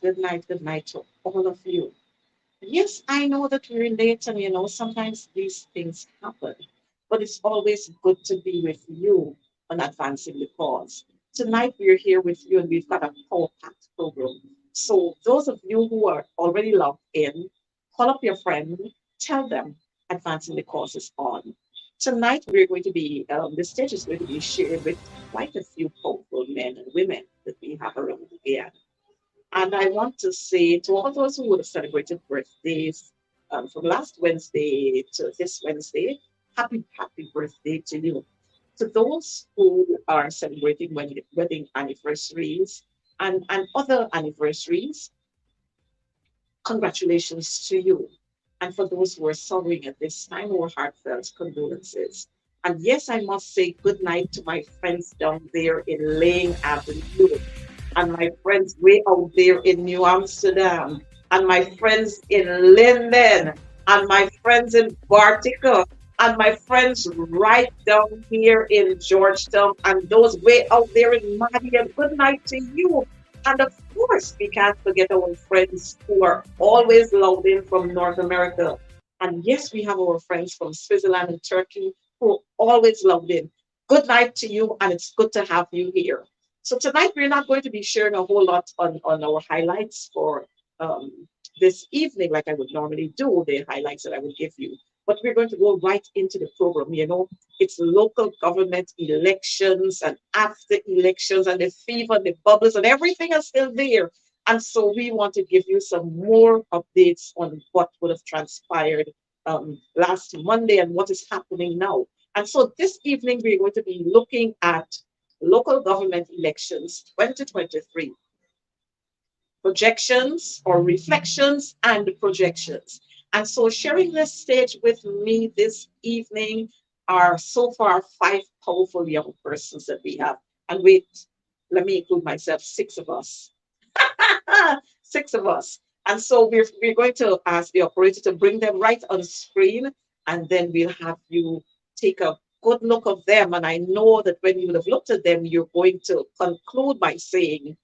good night to all of you. Yes, I know that we're late and sometimes these things happen, but it's always good to be with you on advancing the cause. Tonight we're here with you and we've got a power-packed program. So those of you who are already logged in, call up your friend, tell them advancing the cause is on. Tonight we're going to be, the stage is going to be shared with quite a few powerful men and women that we have around here. And I want to say to all those who would have celebrated birthdays from last Wednesday to this Wednesday, happy birthday to you. To those who are celebrating wedding anniversaries and other anniversaries, congratulations to you. And for those who are sorrowing at this time, our heartfelt condolences. And yes, I must say good night to my friends down there in Lane Avenue, and my friends way out there in New Amsterdam, and my friends in Linden, and my friends in Bartica, and my friends right down here in Georgetown, and those way out there in Madia. Good night to you. And of course, we can't forget our friends who are always logged in from North America. And yes, we have our friends from Switzerland and Turkey who are always logged in. Good night to you, and it's good to have you here. So tonight we're not going to be sharing a whole lot on our highlights for this evening, like I would normally do, the highlights that I would give you. But we're going to go right into the program. It's local government elections and after elections and the fever and the bubbles and everything is still there. And so we want to give you some more updates on what would have transpired last Monday and what is happening now. And so this evening, we're going to be looking at local government elections 2023 projections or reflections and projections. And so sharing this stage with me this evening are so far five powerful young persons that we have. And wait, let me include myself, six of us. Six of us. And so we're going to ask the operator to bring them right on screen, and then we'll have you take a good look of them. And I know that when you would have looked at them, you're going to conclude by saying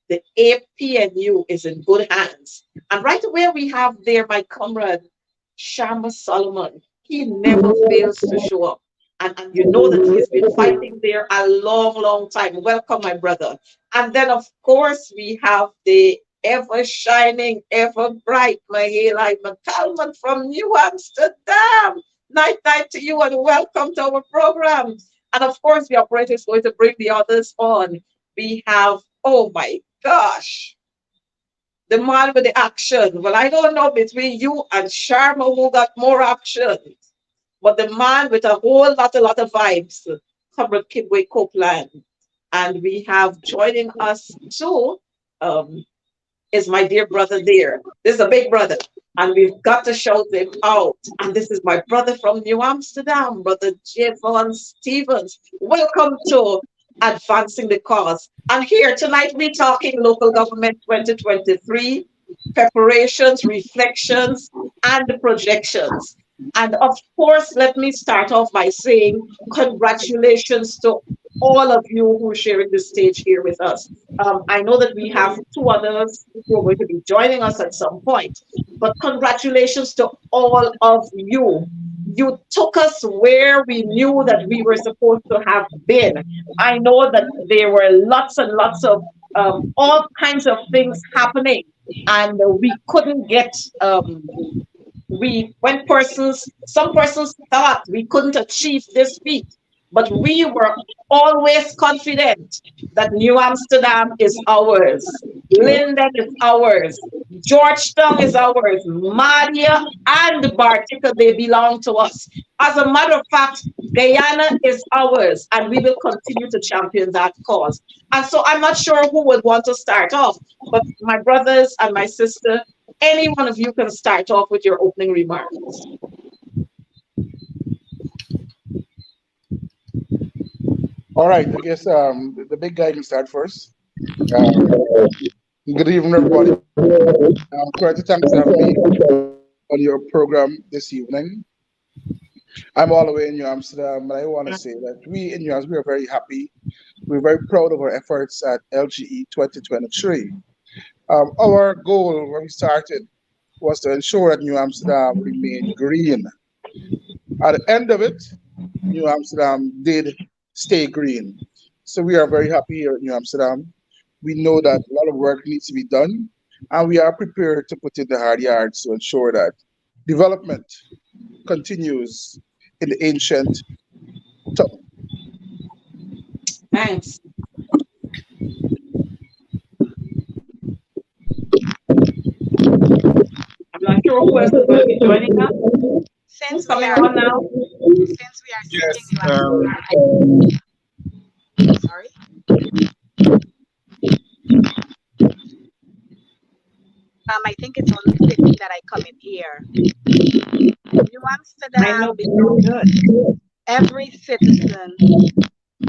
the APNU is in good hands. And right away, we have there my comrade, Sharma Solomon. He never fails to show up. And you know that he's been fighting there a long, long time. Welcome, my brother. And then, of course, we have the ever shining, ever bright Mahela McCalman from New Amsterdam. Night, night to you, and welcome to our program. And of course, the operator is going to bring the others on. We have, oh my gosh, the man with the action. Well, I don't know between you and Sharma who got more action, but the man with a whole lot of vibes, Comrade Kidway Copeland. And we have joining us too is my dear brother there. This is a big brother, and we've got to shout him out. And this is my brother from New Amsterdam, Brother Javon Stevens. Welcome to Advancing the Cause. And here tonight we're talking local government 2023, preparations, reflections, and projections. And of course, let me start off by saying congratulations to all of you who are sharing the stage here with us. I know that we have two others who are going to be joining us at some point, but congratulations to all of you. You took us where we knew that we were supposed to have been. I know that there were lots and lots of all kinds of things happening, and we couldn't get when some persons thought we couldn't achieve this feat, but we were always confident that New Amsterdam is ours, Linden is ours, Georgetown is ours, Madia and Bartica, they belong to us. As a matter of fact, Guyana is ours, and we will continue to champion that cause. And so I'm not sure who would want to start off, but my brothers and my sister, any one of you can start off with your opening remarks. All right, I guess the big guy can start first. Good evening, everybody. Coretta, thanks for having me on your program this evening. I'm all the way in New Amsterdam, but I want to say that we in New Amsterdam, we are very happy. We're very proud of our efforts at LGE 2023. Our goal when we started was to ensure that New Amsterdam remained green. At the end of it, New Amsterdam did stay green. So we are very happy here at New Amsterdam. We know that a lot of work needs to be done, and we are prepared to put in the hard yards to ensure that development continues in the ancient town. Thanks. I'm not sure who else is going to be joining us. Who's Since we coming are on now? since we are Yes. seeking New Amsterdam, sorry, I think it's only fitting that I come in here. New I know. Amsterdam belongs Good. to every citizen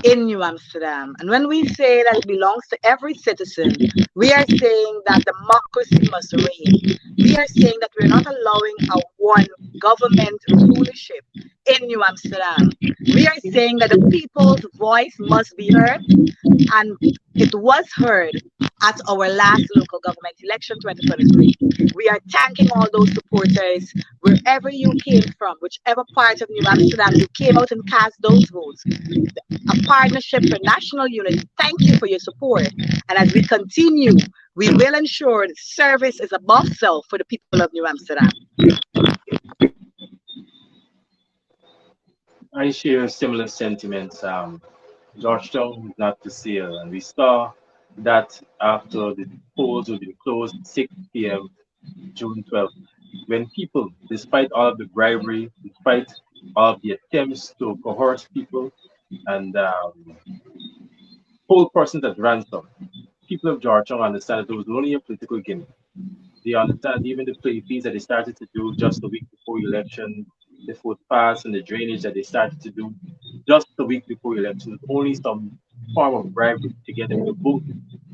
in New Amsterdam. And when we say that it belongs to every citizen, we are saying that democracy must reign. We are saying that we're not allowing a one government rulership in New Amsterdam. We are saying that the people's voice must be heard, and it was heard at our last local government election 2023. We are thanking all those supporters wherever you came from, whichever part of New Amsterdam you came out and cast those votes. A partnership for national unity. Thank you for your support. And as we continue, we will ensure that service is above self for the people of New Amsterdam. I share similar sentiments. Georgetown is not for sale, and we saw that after the polls will be closed 6 p.m. June 12th, when people, despite all of the bribery, despite all of the attempts to coerce people and hold persons at ransom, people of Georgetown understand that it was only a political gimmick. They understand even the play fees that they started to do just a week before election, the footpaths and the drainage that they started to do just a week before election was only some form of bribery to get them to vote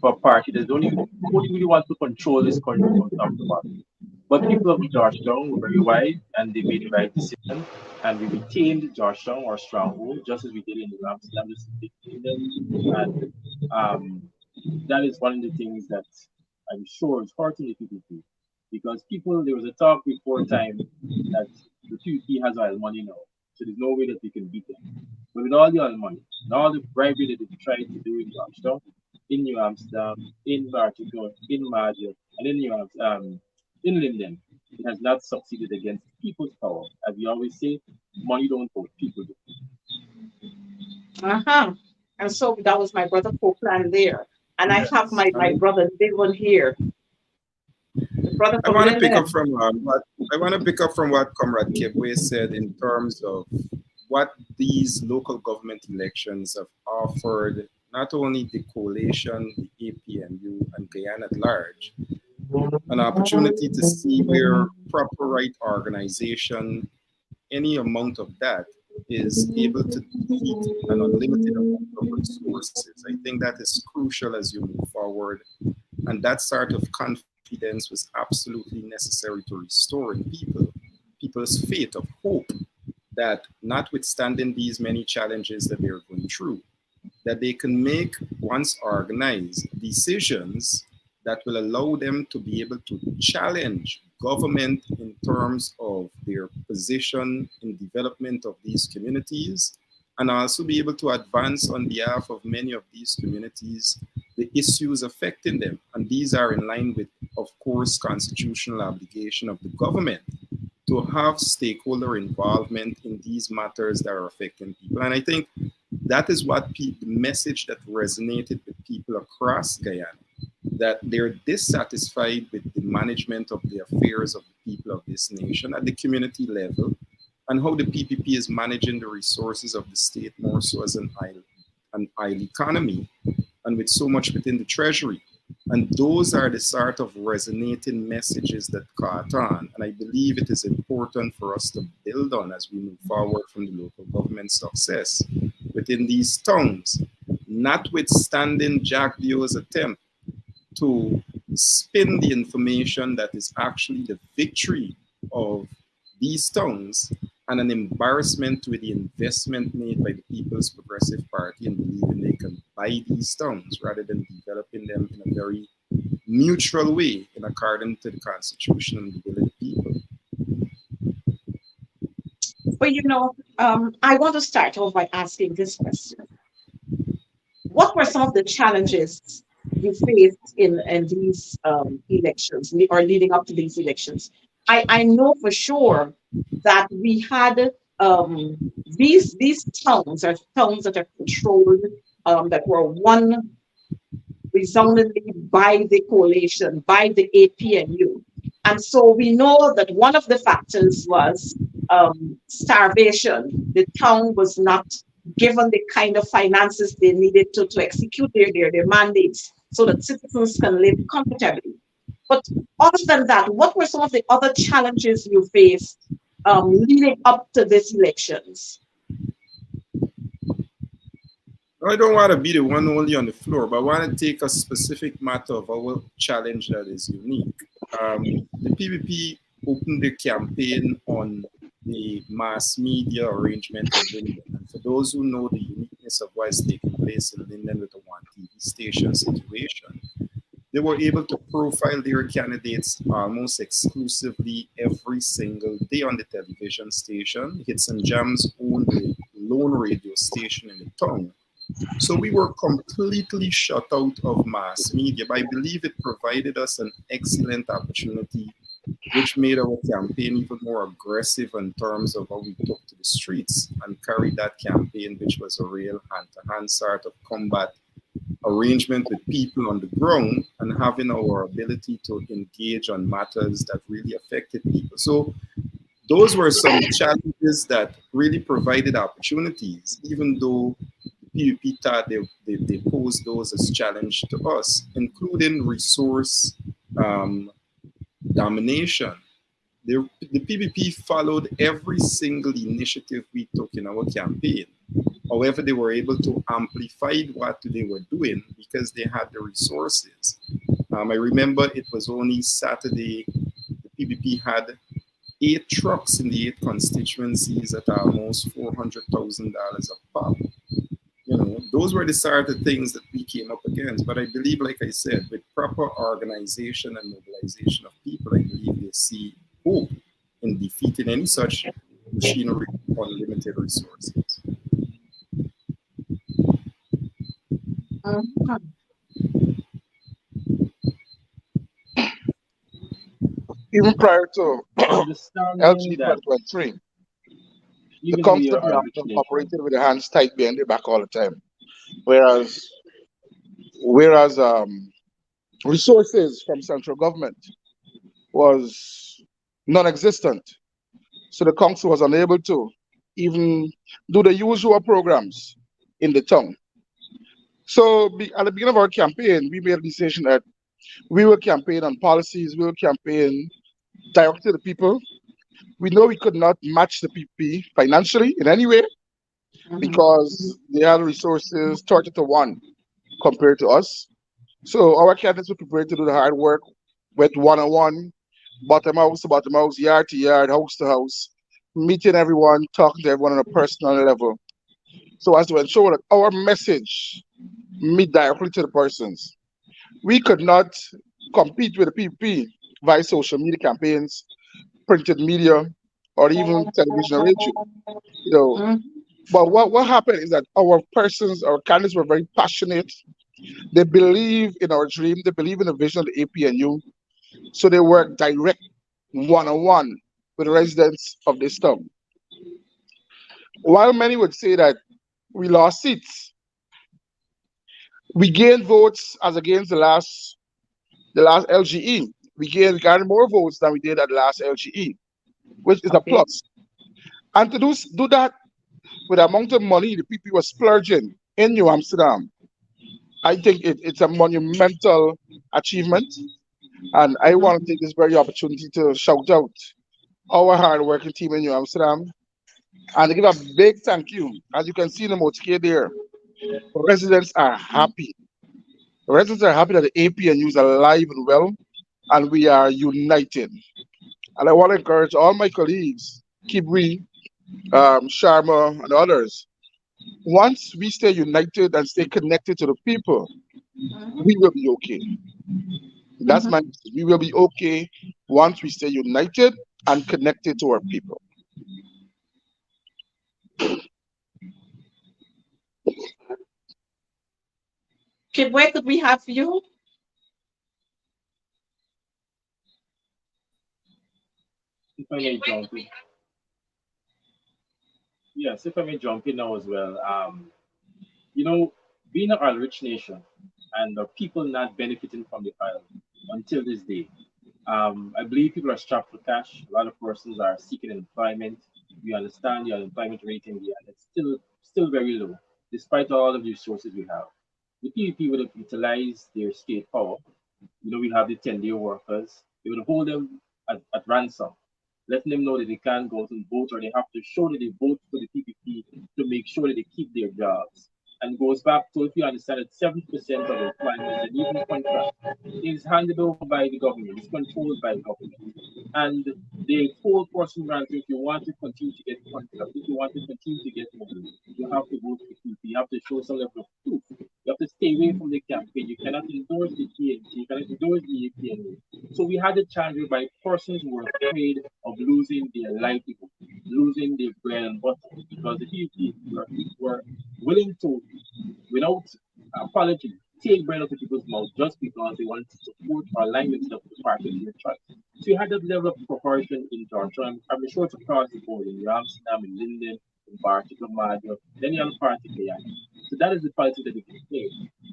for a party that only really wants to control this country from top to bottom. But people of Georgetown were very wise and they made the right decision. And we retained Georgetown, our stronghold, just as we did in New Amsterdam, just as we retained it. And that is one of the things that I'm sure is hurting the PPP. Because people, there was a talk before time that the PPP has oil money now. So there's no way that we can beat them. But with all the oil money and all the bribery that they tried to do in Georgetown, in New Amsterdam, in Barticon, in Maja, and in New Amsterdam, in Linden, it has not succeeded against people's power. As we always say, money don't vote, people do. Uh-huh. And so that was my brother Copeland there. And I have Yes. my brother Devon here, the brother I from want to pick up Linden. from what Comrade Kebwe said in terms of what these local government elections have offered not only the coalition, the APNU, and Guyana at large, an opportunity to see where proper right organization, any amount of that, is able to defeat an unlimited amount of resources. I think that is crucial as you move forward. And that sort of confidence was absolutely necessary to restore in people's faith of hope that notwithstanding these many challenges that they're going through, that they can make, once organized, decisions that will allow them to be able to challenge government in terms of their position in development of these communities, and also be able to advance on behalf of many of these communities the issues affecting them. And these are in line with, of course, constitutional obligation of the government to have stakeholder involvement in these matters that are affecting people. And I think that is what the message that resonated with people across Guyana, that they're dissatisfied with the management of the affairs of the people of this nation at the community level, and how the PPP is managing the resources of the state more so as an isle economy, and with so much within the treasury. And those are the sort of resonating messages that caught on. And I believe it is important for us to build on as we move forward from the local government success within these towns, notwithstanding Jack Dio's attempt to spin the information that is actually the victory of these towns and an embarrassment to the investment made by the People's Progressive Party in believing they can buy these towns rather than developing them in a very mutual way in accordance to the Constitution and the will of the people. But I want to start off by asking this question. What were some of the challenges you faced in these elections or leading up to these elections? I know for sure that we had these towns are towns that are controlled, that were won resoundingly by the coalition, by the APNU. And so we know that one of the factors was starvation. The town was not given the kind of finances they needed to execute their mandates so that citizens can live comfortably. But other than that, what were some of the other challenges you faced leading up to these elections? I don't want to be the one only on the floor, but I want to take a specific matter of our challenge that is unique. The PPP opened the campaign on the mass media arrangement in Linden. And for those who know the uniqueness of what is taking place in Linden with the one TV station situation, they were able to profile their candidates almost exclusively every single day on the television station. Hits and Jams owned the lone radio station in the town. So we were completely shut out of mass media, but I believe it provided us an excellent opportunity, which made our campaign even more aggressive in terms of how we took to the streets and carried that campaign, which was a real hand-to-hand sort of combat arrangement with people on the ground and having our ability to engage on matters that really affected people. So those were some challenges that really provided opportunities, even though PUP thought they posed those as challenge to us, including resource domination. The PPP followed every single initiative we took in our campaign. However, they were able to amplify what they were doing because they had the resources. I remember it was only Saturday, the PPP had 8 trucks in the 8 constituencies at almost $400,000 a pop. Those were the sort of things that we came up against. But I believe, like I said, with proper organization and mobilization of people, I believe they see hope in defeating any such machinery or limited resources. Mhm. Even prior to LG Understanding that 2023, the even though council your operated arbitration, with their hands tied behind their back all the time. Whereas resources from central government was non-existent. So the council was unable to even do the usual programs in the town. So at the beginning of our campaign, we made a decision that we will campaign on policies, we will campaign direct to the people. We know we could not match the PP financially in any way Mhm. because they had resources 30 to 1 compared to us. So our candidates were prepared to do the hard work with one-on-one, bottom house to bottom house, yard to yard, house to house, meeting everyone, talking to everyone on a personal level. So as to ensure that our message meet directly to the persons. We could not compete with the PP via social media campaigns, printed media, or even television or radio. You know, Mhm. but what happened is that our candidates were very passionate. They believe in our dream. They believe in the vision of the APNU. So they work direct one-on-one with the residents of this town. While many would say that we lost seats, we gained votes as against the last LGE. We gained more votes than we did at the last LGE, which is a Okay. plus. And to do that with the amount of money the people were splurging in New Amsterdam, I think it's a monumental achievement. And I Mhm. want to take this very opportunity to shout out our hard-working team in New Amsterdam and to give a big thank you. As you can see in the motorcade there, residents are happy. Residents are happy that the APNU is alive and well, and we are united. And I want to encourage all my colleagues, Kibri, Sharma, and others. Once we stay united and stay connected to the people, Mhm. we will be okay. That's my message. We will be okay once we stay united and connected to our people. Kid, where could we have you? If I may jump in, yes, if I may jump in now as well. You know, being an oil-rich nation and the people not benefiting from the oil until this day, I believe people are strapped for cash. A lot of persons are seeking employment. We understand the unemployment rate in India, and it's still very low, despite all of the resources we have. The PVP would have utilized their state power. We have the 10-day workers. They would hold them at ransom, letting them know that they can't go out and vote, or they have to show that they vote for the PPP to make sure that they keep their jobs. And goes back to, if you understand that 70% of employment and even contract is handed over by the government, it's controlled by the government. And they told person grants, if you want to continue to get contract, if you want to continue to get money, you have to vote for PPP. You have to show some level of proof. You have to stay away from the campaign. You cannot endorse the PNC. You cannot endorse the APNA. So we had a challenge whereby persons were afraid of losing their livelihood, losing their bread and butter, because the PPP were willing to, without apology, take bread out of people's mouth just because they wanted to support or align themselves with the party of their choice. So you had that level of proportion in Georgia. I'm sure it's across the board in Amsterdam, in Linden, in Bartik, Madio, any other party they are. So that is the policy that they can play.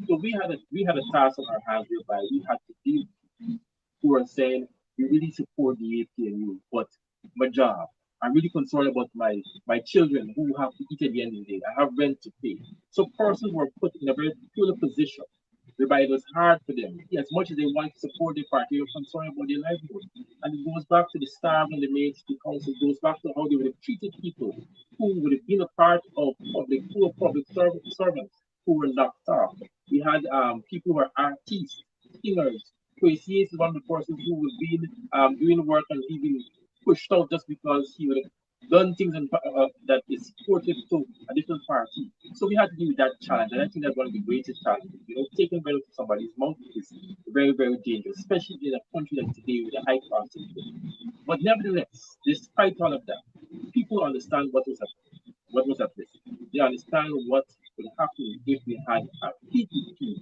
So we had a task on our hands whereby we had to deal who are saying we really support the APNU, but my job, I'm really concerned about my children who have to eat at the end of the day. I have rent to pay. So persons were put in a very peculiar position whereby it was hard for them. As much as they want to support their party, they were concerned about their livelihood. And it goes back to the staff and the main city council, it goes back to how they would have treated people who would have been a part of public, who were servants who were locked off. We had people who were artists, singers. Tracy is one of the persons who was being doing work and leaving pushed out just because he would have done things that is supportive to a different party. So we had to deal with that challenge, and I think that's one of the greatest challenges. Taking bread to somebody's mouth is very, very dangerous, especially in a country like today with a high cost of living. But nevertheless, despite all of that, people understand what was at risk. They understand what would happen if we had a PPP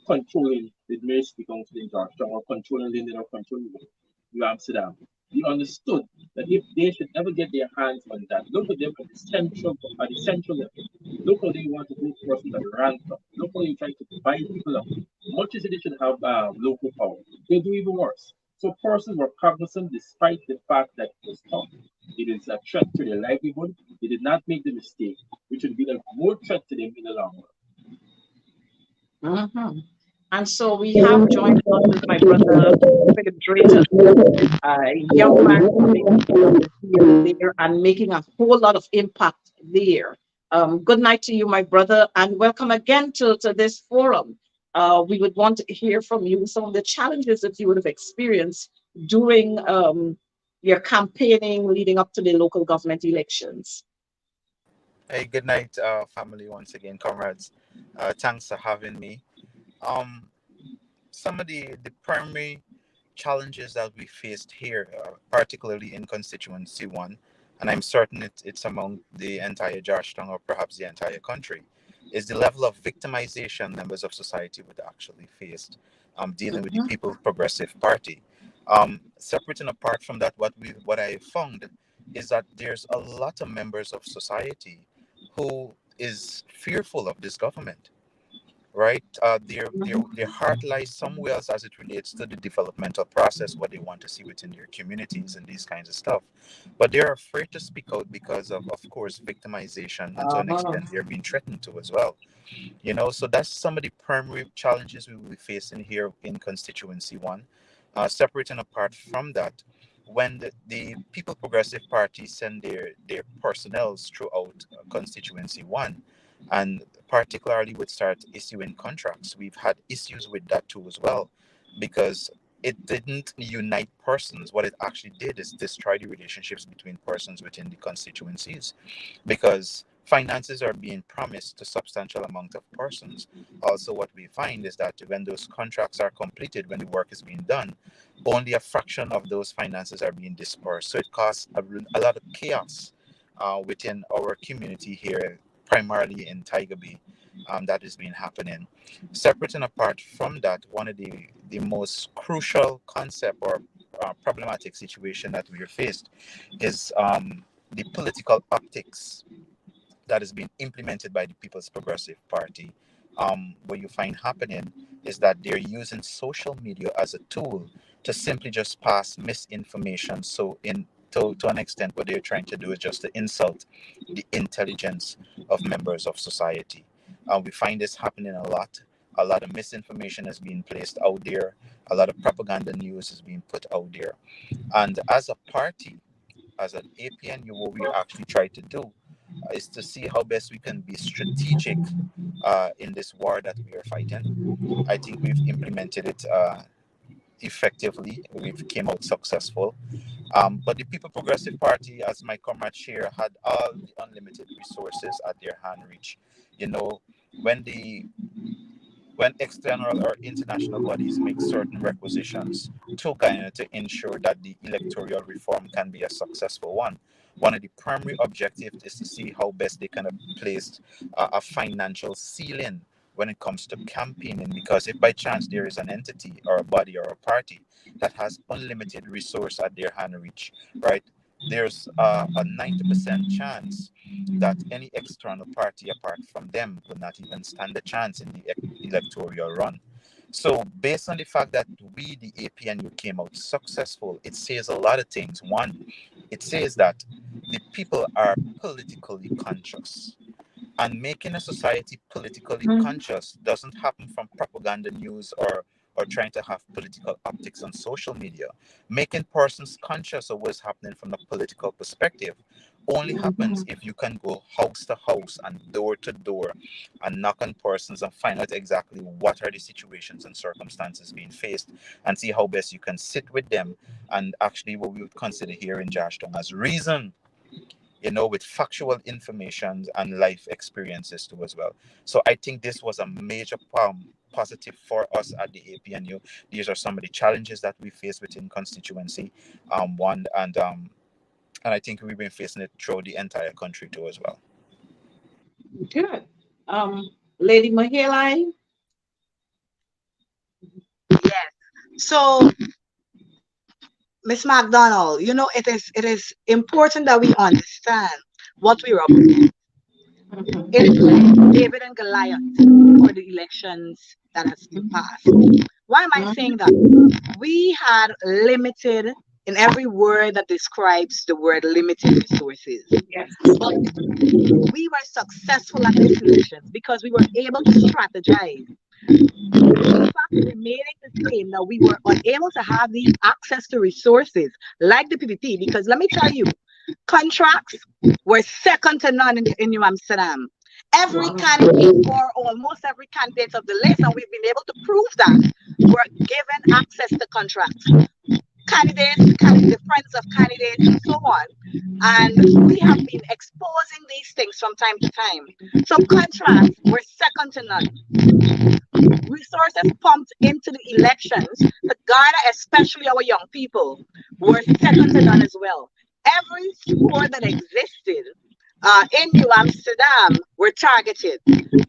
controlling the municipal council in Georgetown or controlling Linden or controlling New Amsterdam. They understood that if they should ever get their hands on that, look at them at the central level. Look how they want to hold persons at ransom. Look how they try to buy people up. Much as they should have local power, they do even worse. So persons were cognizant despite the fact that it was tough. It is a threat to their livelihood. They did not make the mistake, which would be a more threat to them in the long Mhm. And so we have joined us with my brother Philip Drayton, a young man coming from the field there and making a whole lot of impact there. Good night to you, my brother, and welcome again to this forum. We would want to hear from you some of the challenges that you would have experienced during your campaigning leading up to the local government elections. Hey, good night, family, once again, comrades. Thanks for having me. Um, some of the primary challenges that we faced here, particularly in constituency one, and I'm certain it's among the entire Georgetown or perhaps the entire country, is the level of victimization members of society would actually face dealing with the Mhm. People's Progressive Party. Separate and apart from that, what I found is that there's a lot of members of society who is fearful of this government, right? Their heart lies somewhere else as it relates to the developmental process, what they want to see within their communities and these kinds of stuff. But they're afraid to speak out because of course, victimization, and to an Uh-huh. extent, they're being threatened to as well. So that's some of the primary challenges we will be facing here in constituency one. Separate and apart from that, when the People Progressive Party send their personnels throughout constituency one, and particularly would start issuing contracts, we've had issues with that too as well, because it didn't unite persons. What it actually did is destroy the relationships between persons within the constituencies, because finances are being promised to substantial amount of persons. Also, what we find is that when those contracts are completed, when the work is being done, only a fraction of those finances are being dispersed. So it causes a lot of chaos within our community here, primarily in Tiger Bay, that has been happening. Separate and apart from that, one of the most crucial concept or problematic situation that we are faced is the political optics that is being implemented by the People's Progressive Party. What you find happening is that they're using social media as a tool to simply just pass misinformation. So, to an extent, what they're trying to do is just to insult the intelligence of members of society. We find this happening a lot. A lot of misinformation is being placed out there. A lot of propaganda news is being put out there. And as a party, as an APNU, what we actually try to do is to see how best we can be strategic in this war that we are fighting. I think we've implemented it effectively. We've came out successful. But the People Progressive Party, as my comrade here, had all the unlimited resources at their hand reach. You know, when the when external or international bodies make certain requisitions to kind of to ensure that the electoral reform can be a successful one. One of the primary objectives is to see how best they kind of place a financial ceiling when it comes to campaigning, because if by chance there is an entity or a body or a party that has unlimited resource at their hand reach, right, there's a 90% chance that any external party apart from them would not even stand a chance in the electoral run. So, based on the fact that we, the APNU, came out successful, it says a lot of things. One, it says that the people are politically conscious. And making a society politically conscious doesn't happen from propaganda news or trying to have political optics on social media. Making persons conscious of what's happening from a political perspective only happens if you can go house to house and door to door and knock on persons and find out exactly what are the situations and circumstances being faced, and see how best you can sit with them and actually what we would consider here in Georgetown as reason, with factual information and life experiences too as well. So I think this was a major positive for us at the APNU. These are some of the challenges that we face within constituency. One and I think we've been facing it through the entire country too as well. Good. Lady Mahaline? Yes. So, Miss McDonald, it is important that we understand what we're up against. It's like David and Goliath for the elections that has been passed. Why am I saying that? We had limited, in every word that describes the word limited resources. Yes. But we were successful at these elections because we were able to strategize. The fact remaining the same, now we were unable to have the access to resources like the PPP, because let me tell you, contracts were second to none in New Amsterdam. Every candidate, or almost every candidate of the list, and we've been able to prove that, were given access to contracts. Candidates, the friends of candidates, and so on. And we have been exposing these things from time to time. So contracts were second to none. Resources pumped into the elections to garner, especially our young people, were second to none as well. Every store that existed in New Amsterdam were targeted.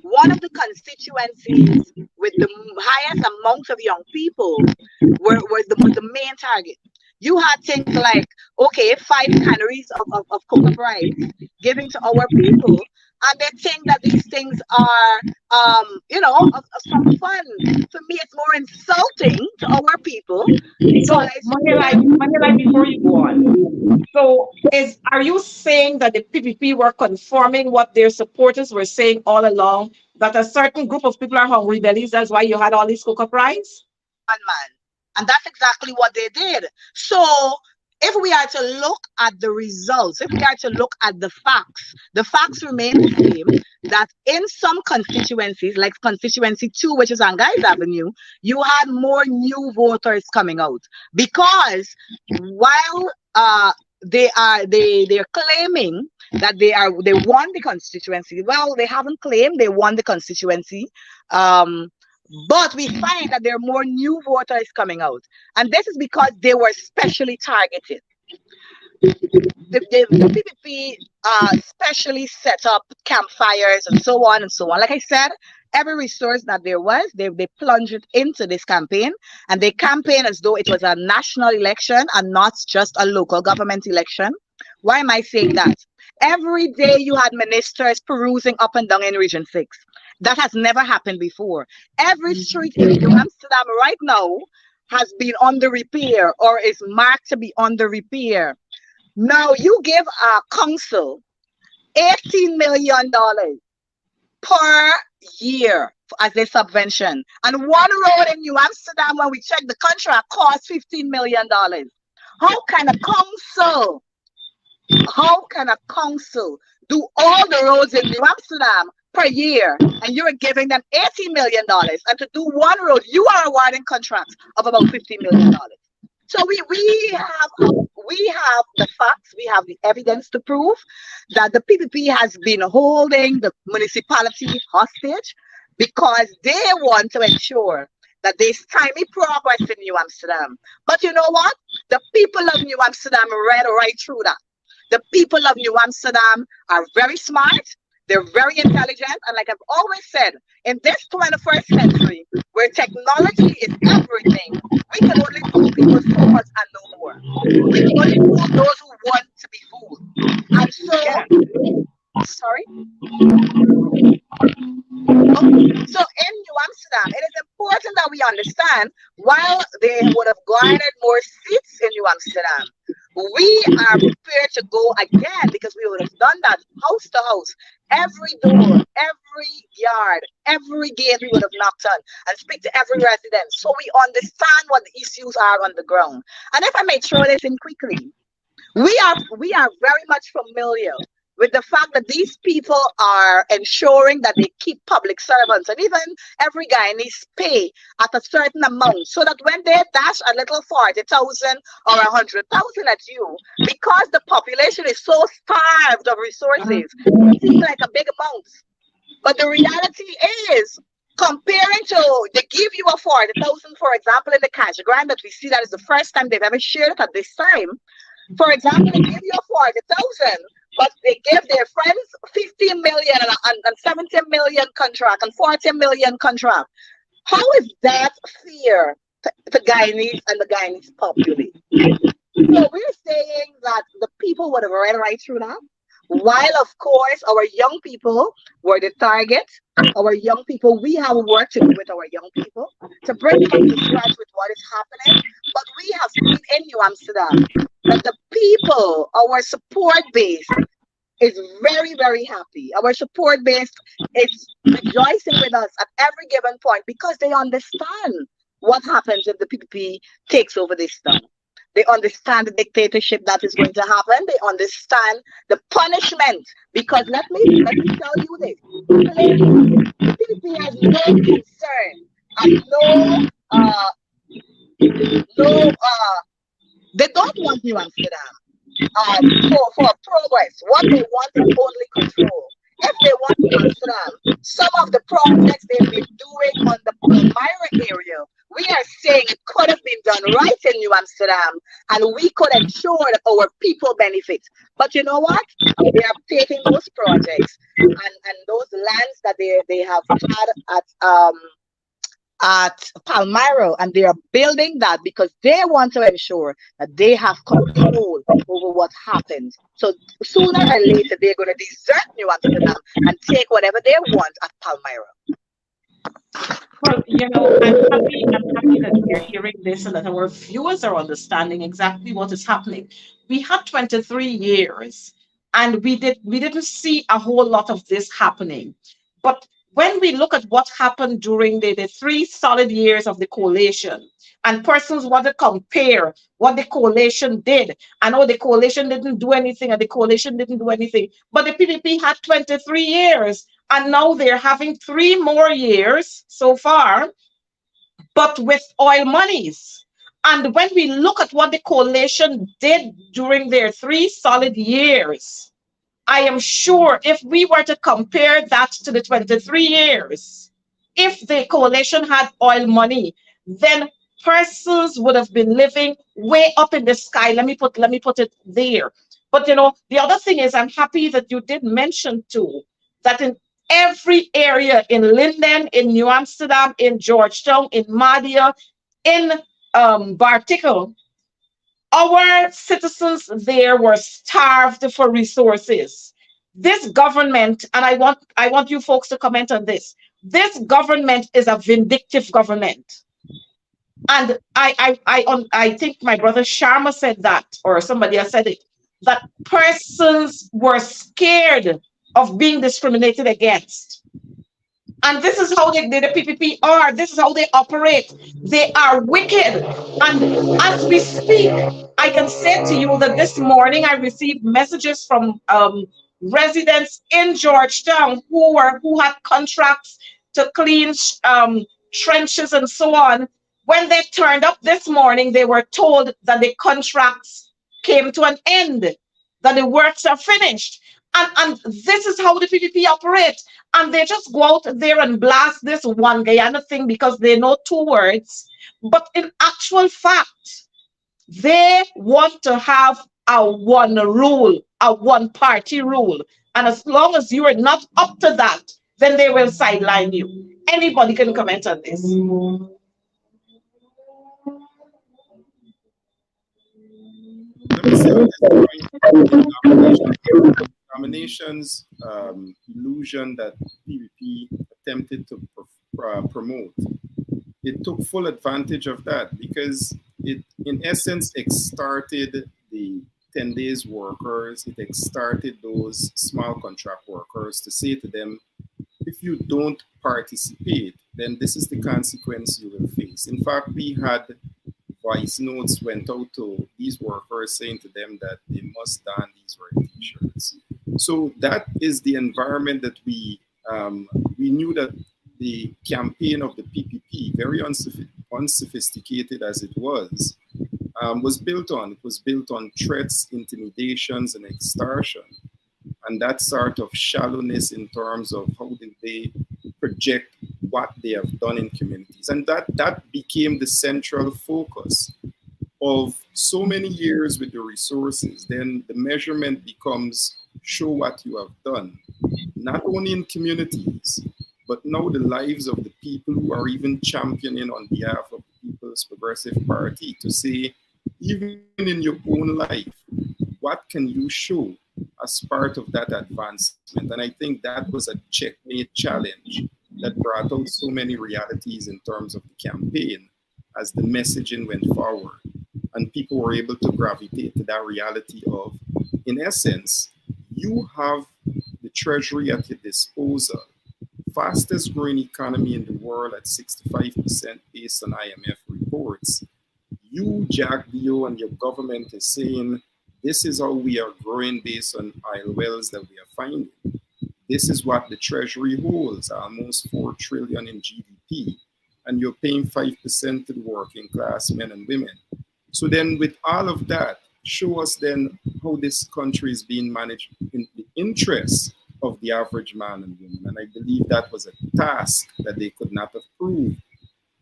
One of the constituencies with the highest amount of young people was the main target. You had things like, okay, 5 canneries of cocoa rice giving to our people, and they think that these things are, of some fun. For me, it's more insulting to our people. So, Mahaline, before you go on, so are you saying that the PPP were confirming what their supporters were saying all along, that a certain group of people are hungry bellies? That's why you had all these cocoa prize? Man. And that's exactly what they did. So if we are to look at the results, if we are to look at the facts remain the same, that in some constituencies, like constituency 2, which is on Guys Avenue, you had more new voters coming out. Because while they're claiming that they won the constituency. Well, they haven't claimed they won the constituency, um, but we find that there are more new voters coming out, and this is because they were specially targeted. The PPP specially set up campfires and so on and so on. Like I said, every resource that there was, they plunged it into this campaign, and they campaigned as though it was a national election and not just a local government election. Why am I saying that? Every day you had ministers perusing up and down in Region 6. That has never happened before. Every street in New Amsterdam right now has been under repair or is marked to be under repair. Now you give a council $18 million per year as a subvention. And one road in New Amsterdam, when we check the contract, costs $15 million. How can a council, how can a council do all the roads in New Amsterdam per year, and you're giving them $80 million, and to do one road, you are awarding contracts of about $50 million? So we have the facts, we have the evidence to prove that the PPP has been holding the municipality hostage because they want to ensure that there's timely progress in New Amsterdam. But you know what? The people of New Amsterdam read right through that. The people of New Amsterdam are very smart. They're very intelligent. And like I've always said, in this 21st century, where technology is everything, we can only fool people so much and no more. We can only fool those who want to be fooled. And so, sorry? So in New Amsterdam, it is important that we understand while they would have garnered more seats in New Amsterdam, we are prepared to go again because we would have done that house to house, every door, every yard, every gate we would have knocked on and speak to every resident so we understand what the issues are on the ground. And if I may throw this in quickly, we are very much familiar with the fact that these people are ensuring that they keep public servants and even every guy needs pay at a certain amount so that when they dash a little 40,000 or 100,000 at you, because the population is so starved of resources, it seems like a big amount. But the reality is, comparing to they give you a 40,000, for example, in the cash grant that we see that is the first time they've ever shared it at this time. For example, they give you a 40,000, but they give their friends 15 million and 70 million contract and 40 million contract. How is that fair to Guyanese and the Guyanese population? So we're saying that the people would have read right through that. While, of course, our young people were the target, our young people, we have work to do with our young people to bring them up to scratch with what is happening. But we have seen in New Amsterdam that the people, our support base, is very, very happy. Our support base is rejoicing with us at every given point because they understand what happens if the PPP takes over this town. They understand the dictatorship that is going to happen. They understand the punishment. Because let me tell you this. The PPP has no concern and they don't want New Amsterdam for progress. What they want is only control. If they want New Amsterdam, some of the projects they've been doing on the Palmyra area, we are saying it could have been done right in New Amsterdam and we could ensure that our people benefit. But you know what? They are taking those projects and those lands that they have had at Palmyra, and they are building that because they want to ensure that they have control over what happens. So sooner or later, they're going to desert New Amsterdam and take whatever they want at Palmyra. Well, I'm happy that we're hearing this and that our viewers are understanding exactly what is happening. We had 23 years and we didn't see a whole lot of this happening. But when we look at what happened during the 3 solid years of the coalition, and persons want to compare what the coalition did, I know the coalition didn't do anything and the coalition didn't do anything, but the PPP had 23 years and now they're having 3 more years so far, but with oil monies. And when we look at what the coalition did during their 3 solid years, I am sure if we were to compare that to the 23 years, if the coalition had oil money, then persons would have been living way up in the sky. Let me put it there. But the other thing is, I'm happy that you did mention too that in every area in Linden, in New Amsterdam, in Georgetown, in Madia, in Barticle, our citizens there were starved for resources. This government, and I want you folks to comment on this. This government is a vindictive government. And I think my brother Sharma said that, or somebody else said it, that persons were scared of being discriminated against. And this is how the PPP are. This is how they operate. They are wicked. And as we speak, I can say to you that this morning I received messages from residents in Georgetown who had contracts to clean trenches and so on. When they turned up this morning, they were told that the contracts came to an end, that the works are finished. And this is how the PPP operates. And they just go out there and blast this one Guyana thing because they know two words. But in actual fact, they want to have a one rule, a one party rule. And as long as you are not up to that, then they will sideline you. Anybody can comment on this. Let me say on this point, nominations illusion that PvP attempted to promote, it took full advantage of that because it, in essence, started the 10 days workers, it started those small contract workers to say to them, if you don't participate, then this is the consequence you will face. In fact, we had voice notes went out to these workers saying to them that they must don these red t-shirts. So that is the environment that we knew that the campaign of the PPP, very unsophisticated as it was built on. It was built on threats, intimidations, and extortion, and that sort of shallowness in terms of how they project what they have done in communities. And that became the central focus of so many years with the resources. Then the measurement becomes show what you have done, not only in communities, but now the lives of the people who are even championing on behalf of the People's Progressive Party to say, even in your own life, what can you show as part of that advancement? And I think that was a checkmate challenge that brought out so many realities in terms of the campaign as the messaging went forward. And people were able to gravitate to that reality of, in essence, you have the treasury at your disposal, fastest growing economy in the world at 65% based on IMF reports. You, Jack Dio, and your government is saying, this is how we are growing based on oil wells that we are finding. This is what the treasury holds, almost 4 trillion in GDP, and you're paying 5% to the working class men and women. So then with all of that, show us then how this country is being managed in the interests of the average man and woman. And I believe that was a task that they could not have proved.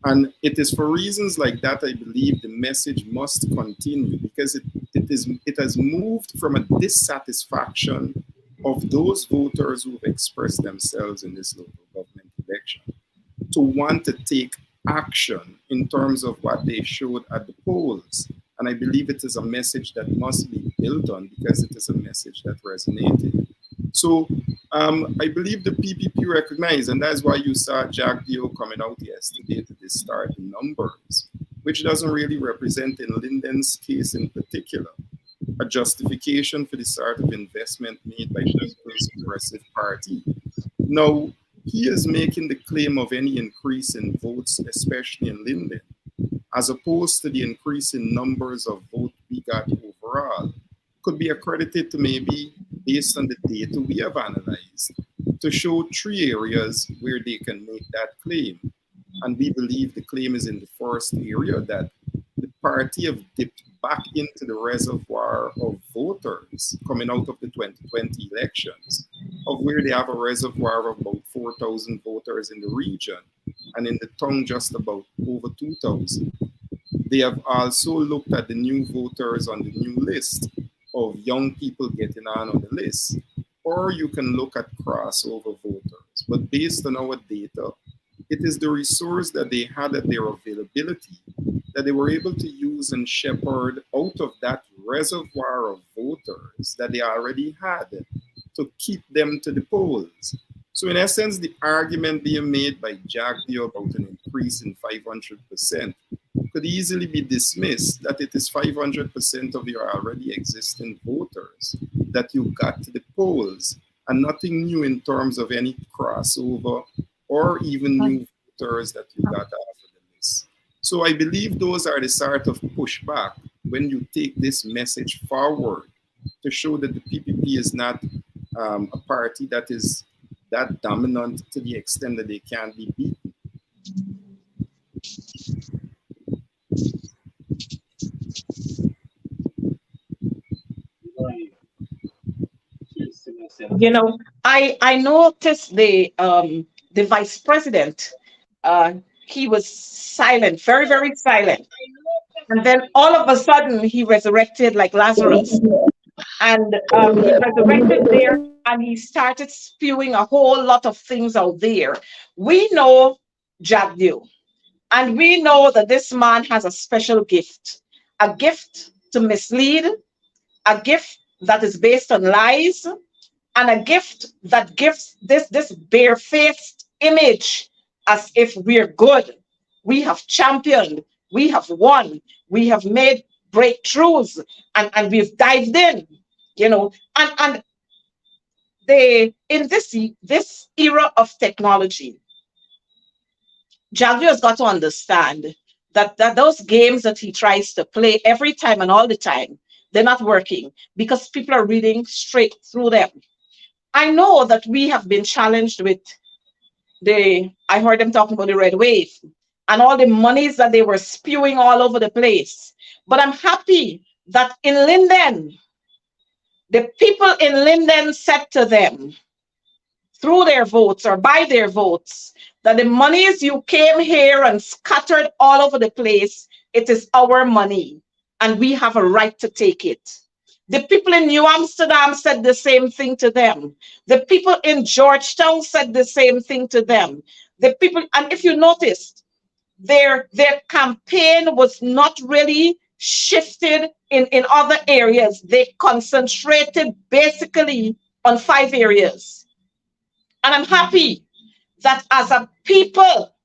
And it is for reasons like that, I believe the message must continue because it has moved from a dissatisfaction of those voters who have expressed themselves in this local government election to want to take action in terms of what they showed at the polls. And I believe it is a message that must be built on because it is a message that resonated. So I believe the PPP recognized, and that's why you saw Jack Dio coming out yesterday to distort the numbers, which doesn't really represent, in Linden's case in particular, a justification for the sort of investment made by the People's Progressive Party. Now, he is making the claim of any increase in votes, especially in Linden, as opposed to the increase in numbers of votes we got overall, could be accredited to maybe, based on the data we have analyzed, to show 3 areas where they can make that claim. And we believe the claim is in the first area, that the party have dipped back into the reservoir of vote voters coming out of the 2020 elections, of where they have a reservoir of about 4,000 voters in the region, and in the tongue just about over 2,000. They have also looked at the new voters on the new list of young people getting on the list. Or you can look at crossover voters. But based on our data, it is the resource that they had at their availability that they were able to use and shepherd out of that reservoir of voters that they already had to keep them to the polls. So, in essence, the argument being made by Jagdio about an increase in 500% could easily be dismissed that it is 500% of your already existing voters that you got to the polls, and nothing new in terms of any crossover or even new voters that you got after the list. So I believe those are the sort of pushback when you take this message forward to show that the PPP is not a party that is that dominant to the extent that they can be beaten. You know, I noticed the vice president. Uh, he was silent, very very silent, and then all of a sudden he resurrected like Lazarus, and he resurrected there, and he started spewing a whole lot of things out there. We know Jagdew, and we know that this man has a gift to mislead, a gift that is based on lies, and a gift that gives this barefaced image as if we're good. We have championed, we have won, we have made breakthroughs, and we've dived in, you know. And they in this era of technology, Javier has got to understand that those games that he tries to play every time and all the time, they're not working because people are reading straight through them. I know that we have been challenged with I heard them talking about the red wave and all the monies that they were spewing all over the place. But I'm happy that in Linden, the people in Linden said to them through their votes or by their votes that the monies you came here and scattered all over the place, it is our money and we have a right to take it. The people in New Amsterdam said the same thing to them. The people in Georgetown said the same thing to them. The people, and if you noticed, their campaign was not really shifted in other areas. They concentrated basically on 5 areas. And I'm happy that as a people,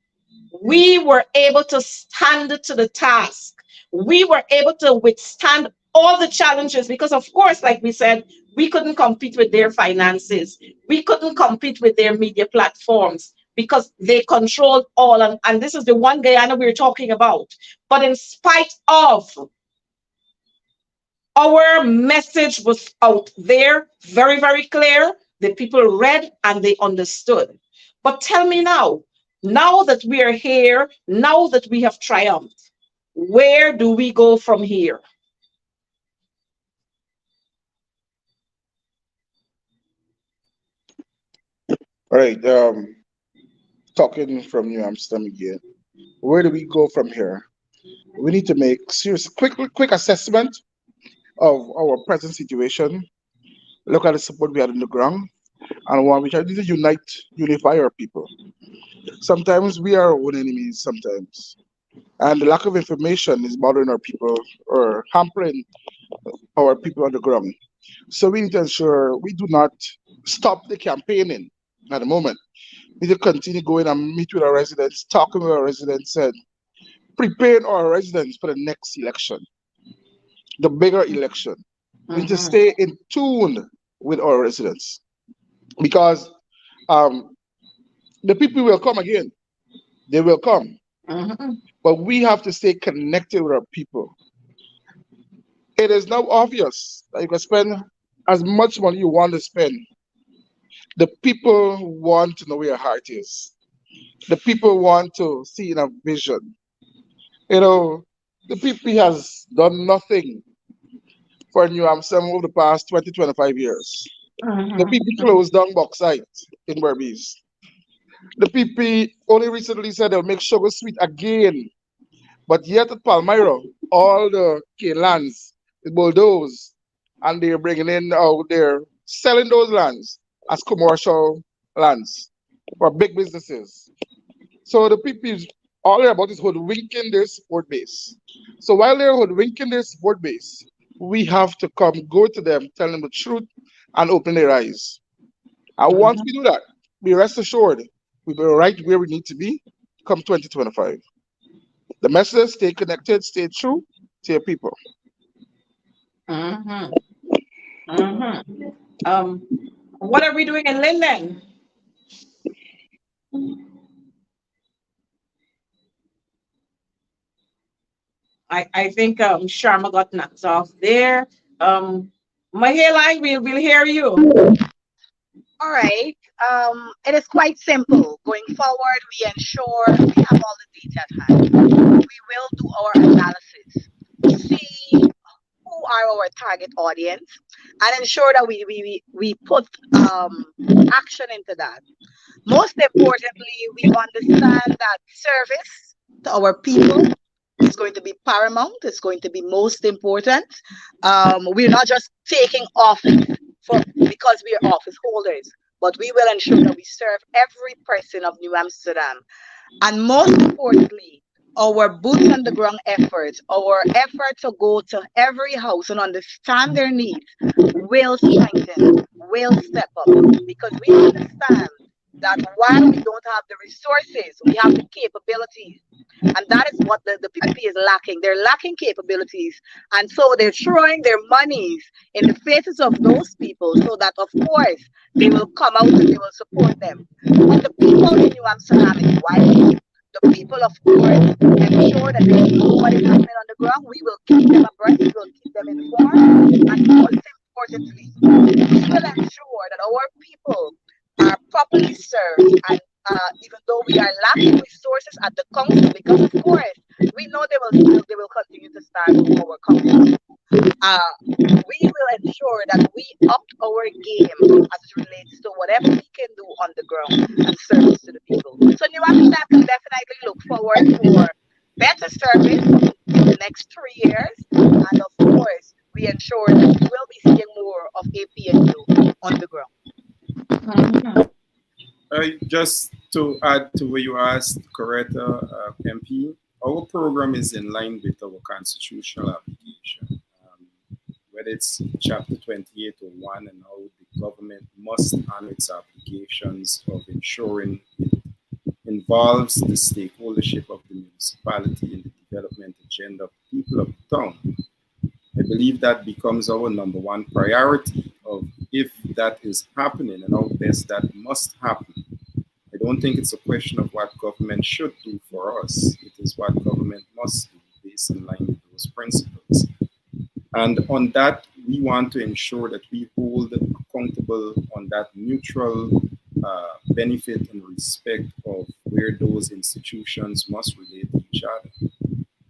we were able to stand to the task. We were able to withstand all the challenges because, of course, like we said, we couldn't compete with their finances. We couldn't compete with their media platforms because they controlled all. And this is the one Guyana we're talking about. But in spite of, our message was out there, very, very clear. The people read and they understood. But tell me now that we are here, now that we have triumphed, where do we go from here? All right. Talking from New Amsterdam again. Where do we go from here? We need to make serious, quick assessment of our present situation. Look at the support we had on the ground, and one which I need to unify our people. Sometimes we are our own enemies. Sometimes, and the lack of information is bothering our people or hampering our people on the ground. So we need to ensure we do not stop the campaigning at the moment. We need to continue going and meet with our residents, talking with our residents, and preparing our residents for the next election, the bigger election. We need to Mhm, stay in tune with our residents because um, the people will come again. They will come, mhm, but we have to stay connected with our people. It is now obvious that you can spend as much money you want to spend. The people want to know where your heart is. The people want to see in a vision. You know, the people has done nothing for New Amsterdam over the past 20, 25 years. The Mhm. PP closed down bauxite in Berbice. The PP only recently said they'll make sugar sweet again, but yet at Palmyra, all the cane lands is bulldozed, and they're bringing in, they're selling those lands as commercial lands for big businesses. So the people is all they're about is hoodwinking their support base. So while they're hoodwinking their support base, we have to come go to them, tell them the truth, and open their eyes. And once Mhm. we do that, be rest assured we'll be right where we need to be come 2025. The message: stay connected, stay true to your people. Mhm. Mhm. What are we doing in Linden? I think Sharma got knocked off there. Um, Mahela, we'll hear you. All right. It is quite simple. Going forward, we ensure we have all the data at hand. We will do our analysis to see who are our target audience and ensure that we put action into that. Most importantly, we understand that service to our people is going to be paramount, it's going to be most important. We're not just taking office for because we are office holders, but we will ensure that we serve every person of New Amsterdam. And most importantly, our boots on the ground efforts, our effort to go to every house and understand their needs will strengthen, will step up because we understand that while we don't have the resources, we have the capabilities. And that is what the PPP is lacking. They're lacking capabilities. And so they're throwing their monies in the faces of those people so that, of course, they will come out and they will support them. But the people in New Amsterdam is wild. The people, of course, ensure that they know what is happening on the ground. We will keep them abreast, we will keep them informed. And most importantly, we will ensure that our people are properly served. And even though we are lacking resources at the council, because of course we know they will continue to start our council. We will ensure that we up our game as it relates to whatever we can do on the ground and service to the people. So New Amsterdam can definitely look forward for better service in the next 3 years, and of course, we ensure that we will be seeing more of APNU on the ground. Mhm. Just to add to what you asked, Coretta MP, our program is in line with our constitutional application. Whether it's Chapter 2801 and how the government must honor its obligations of ensuring it involves the stakeholdership of the municipality in the development agenda of the people of the town. I believe that becomes our number one priority of if that is happening and how best that must happen. I don't think it's a question of what government should do for us. It is what government must do based in line with those principles. And on that, we want to ensure that we hold accountable on that mutual benefit and respect of where those institutions must relate to each other.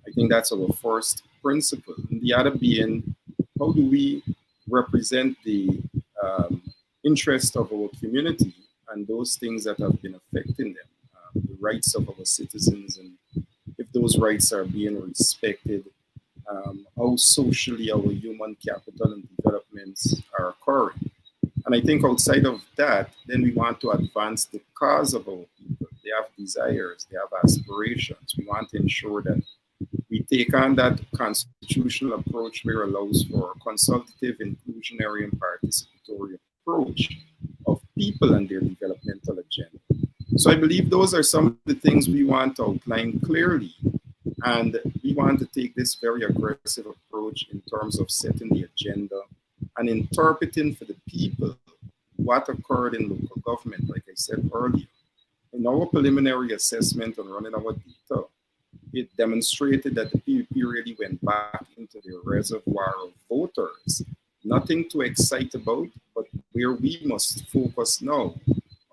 I think that's our first principle. And the other being, how do we represent the um, interest of our community and those things that have been affecting them, the rights of our citizens, and if those rights are being respected, how socially our human capital and developments are occurring. And I think outside of that, then we want to advance the cause of our people. They have desires, they have aspirations. We want to ensure that we take on that constitutional approach where allows for a consultative, inclusionary, and participatory approach of people and their developmental agenda. So I believe those are some of the things we want to outline clearly. And we want to take this very aggressive approach in terms of setting the agenda and interpreting for the people what occurred in local government, like I said earlier. In our preliminary assessment on running our data, it demonstrated that the PVP really went back into their reservoir of voters. Nothing to excite about, but where we must focus now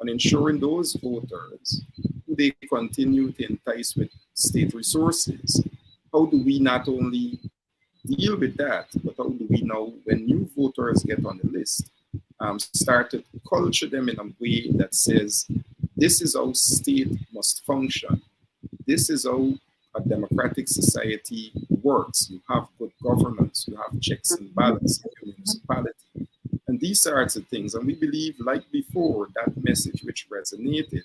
on ensuring those voters who they continue to entice with state resources. How do we not only deal with that, but how do we now, when new voters get on the list, start to culture them in a way that says, this is how state must function. This is how a democratic society works. You have good governance, you have checks and balances in your municipality, and these sorts of things. And we believe, like before, that message which resonated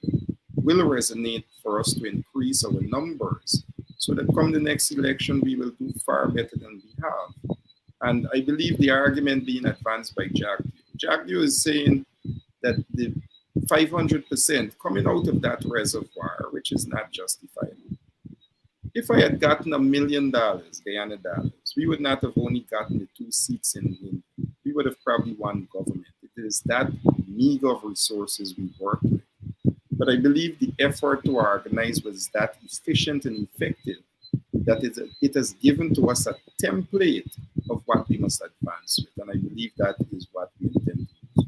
will resonate for us to increase our numbers so that come the next election, we will do far better than we have. And I believe the argument being advanced by Jagdew is saying that the 500% coming out of that reservoir, which is not justified. If I had gotten $1 million, Guyana dollars, we would not have only gotten the 2 seats in, we would have probably won government. It is that meager of resources we work with. But I believe the effort to organize was that efficient and effective that it has given to us a template of what we must advance with. And I believe that is what we intend to use.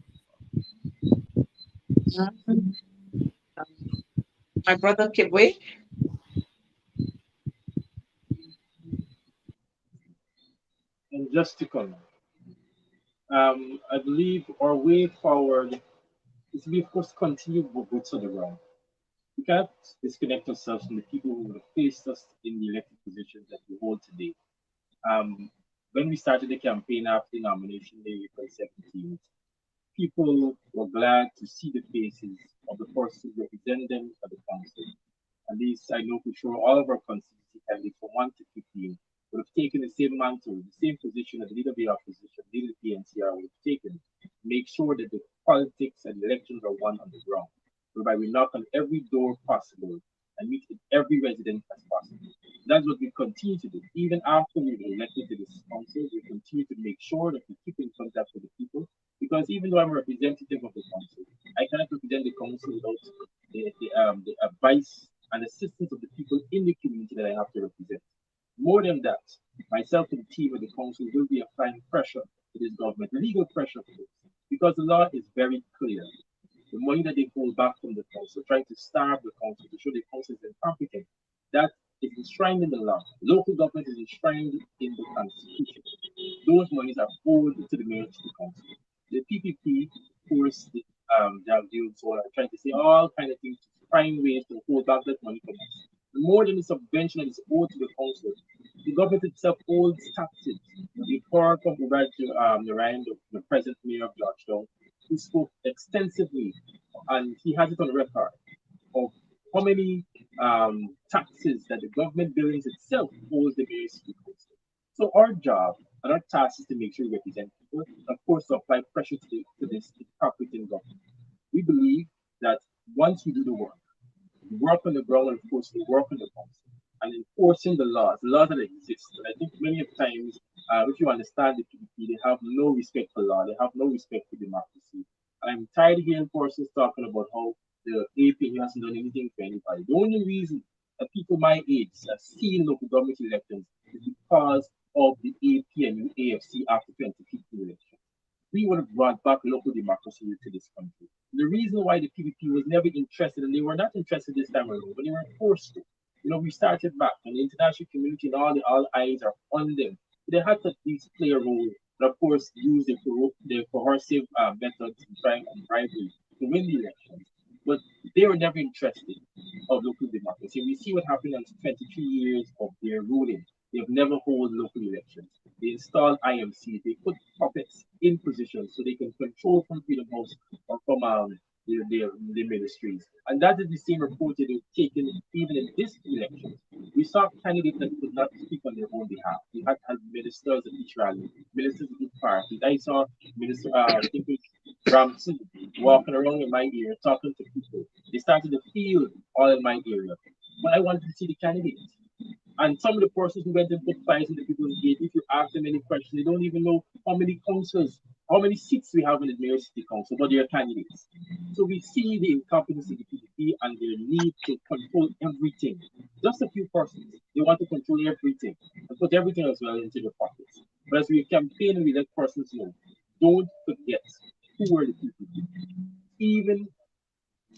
My brother Kibwe. And just to comment, I believe our way forward is we, of course, continue with boots on the ground. We can't disconnect ourselves from the people who have faced us in the elected positions that we hold today. Um, when we started the campaign after nomination day, April 17th, people were glad to see the faces of the persons who represent them at the council. At least I know for sure all of our constituency candidates from 1 to 15 would have taken the same mantle, the same position as the leader of the opposition, leader of the PNCR would have taken to make sure that the politics and the elections are won on the ground, whereby we knock on every door possible and meet with every resident as possible. That's what we continue to do. Even after we've been elected to this council, we continue to make sure that we keep in contact with the people. Because even though I'm a representative of the council, I cannot represent the council without the advice and assistance of the people in the community that I have to represent. More than that, myself and the team of the council will be applying pressure to this government, legal pressure for this, because the law is very clear. The money that they hold back from the council, trying to starve the council to show the council is incompetent, that is enshrined in the law. Local government is enshrined in the constitution. Those monies are owed to the mayor to the council. The PPP, of course, Jagdew and so on are trying to say all kind of things to find ways to hold back that money from us. More than the subvention that is owed to the council, the government itself owes taxes. We've heard from Narayan, the present mayor of Georgetown, who spoke extensively, and he has it on record, of how many taxes that the government buildings itself owes the various council. So our job and our task is to make sure we represent people, of course, to apply pressure to this incompetent government. We believe that once we do the work on the ground, and of course, we work on the council and enforcing the laws that exist. And I think many of times, if you understand the PPP, they have no respect for law, they have no respect for democracy. And I'm tired of hearing persons talking about how the APNU hasn't done anything for anybody. The only reason that people my age have seen local government elections is because of the APNU AFC after 2015 election. We would have brought back local democracy to this country. The reason why the PPP was never interested, and they were not interested this time around, but they were forced to. We started back, and the international community and all eyes are on them. They had to at least play a role, and of course, use the coercive methods and trying and bribery to win the elections. But they were never interested of local democracy. We see what happened in 23 years of their ruling. They have never held local elections. They installed IMC. They put puppets in positions so they can control from Freedom House or from their ministries. And that is the same approach that they've taken even in this election. We saw candidates that could not speak on their own behalf. We had ministers at each rally, ministers at each party. I saw Minister, I think it was Ramsey, walking around in my area talking to people. They started to feel all in my area. But I wanted to see the candidates. And some of the persons who went and put fires in the people's gate, if you ask them any question, they don't even know how many councils, how many seats we have in the mayor city council, but they are candidates. So we see the incompetence of the PDP and their need to control everything. Just a few persons, they want to control everything and put everything as well into their pockets. But as we campaign and we let persons know, don't forget who are the PDP. Even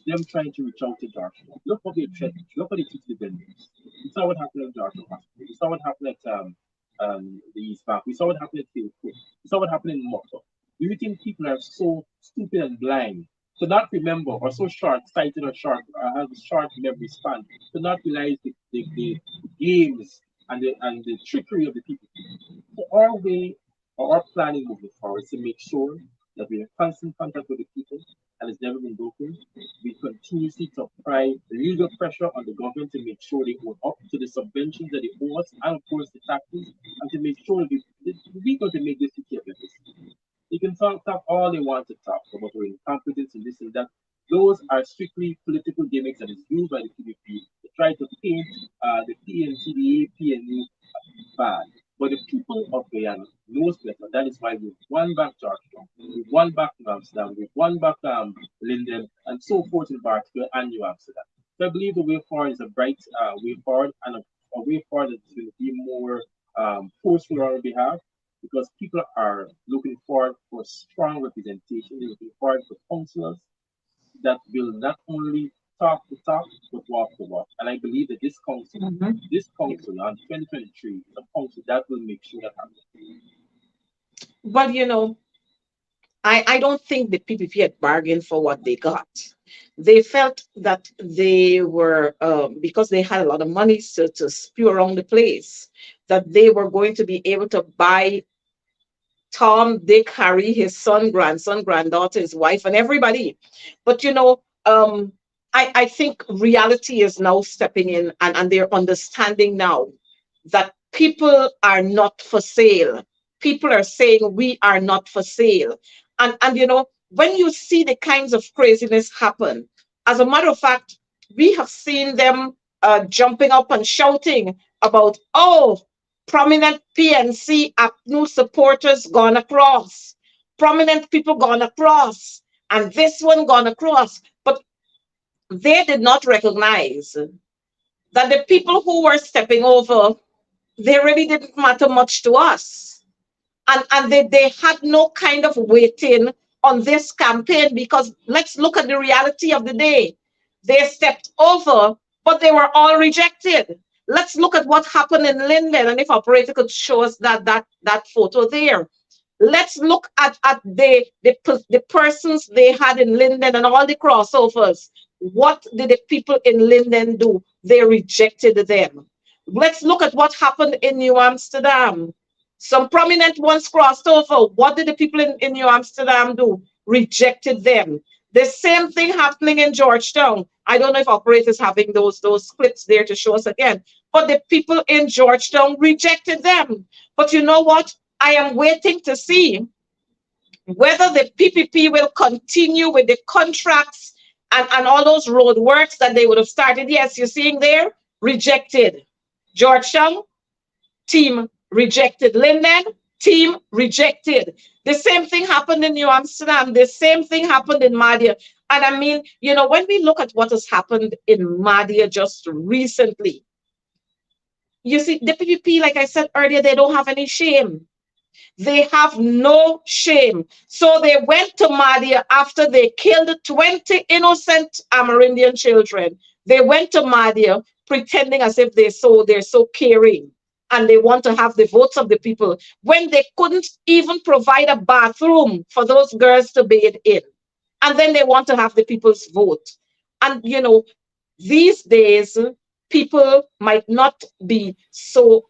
them trying to reach out to Joshua. Look what they threatened. Look what they did to the vendors. You saw what happened at Joshua Hospital. You saw what happened at the East Bank. We saw what happened in Tilburg. We saw what happened in Mokko. Do you think people are so stupid and blind to not remember, or so short-sighted or have a short memory span to not realize the games and the trickery of the people? So our way or our planning moving forward is to make sure that we're in constant contact with the people and it's never been broken. We continuously to apply legal pressure on the government to make sure they own up to the subventions that they owe us and of course the taxes, and to make sure we're going to make this city a better city. They can talk all they want to talk about our incompetence and this and that. Those are strictly political gimmicks that is used by the PVP to try to paint the PNC, the APNU bad. But the people of Guyana knows better. That is why we've won back Georgetown, we've won back New Amsterdam, we've won back Linden, and so forth in Bartfield and New Amsterdam. So I believe the way forward is a bright way forward, and a way forward that will be more forceful on our behalf, because people are looking forward for strong representation. They're looking forward for councillors that will not only talk the talk but walk the walk. And I believe that Mhm. this council on 2023 is a council that will make sure that happens. Well, I don't think the PPP had bargained for what they got. They felt that they were, because they had a lot of money to spew around the place, that they were going to be able to buy Tom, Dick, Harry, his son, grandson, granddaughter, his wife, and everybody. But I think reality is now stepping in, and they're understanding now that people are not for sale. People are saying we are not for sale. And when you see the kinds of craziness happen, as a matter of fact, we have seen them jumping up and shouting about, oh, prominent PNC APNU supporters gone across, prominent people gone across, and this one gone across. But they did not recognize that the people who were stepping over, they really didn't matter much to us. And they had no kind of weighting on this campaign, because let's look at the reality of the day. They stepped over, but they were all rejected. Let's look at what happened in Linden, and if operator could show us that photo there. Let's look at the persons they had in Linden and all the crossovers. What did the people in Linden do? They rejected them. Let's look at what happened in New Amsterdam. Some prominent ones crossed over. What did the people in New Amsterdam do? Rejected them. The same thing happening in Georgetown. I don't know if operators having those clips there to show us again. But the people in Georgetown rejected them. But you know what? I am waiting to see whether the PPP will continue with the contracts and all those road works that they would have started. Yes, you're seeing there, rejected. Georgetown, team rejected. Linden, team rejected. The same thing happened in New Amsterdam. The same thing happened in Madia. And I mean, when we look at what has happened in Madia just recently, you see, the PPP, like I said earlier, they don't have any shame. They have no shame. So they went to Madia after they killed 20 innocent Amerindian children. They went to Madia pretending as if they're so caring and they want to have the votes of the people, when they couldn't even provide a bathroom for those girls to bathe in. And then they want to have the people's vote. And these days, people might not be so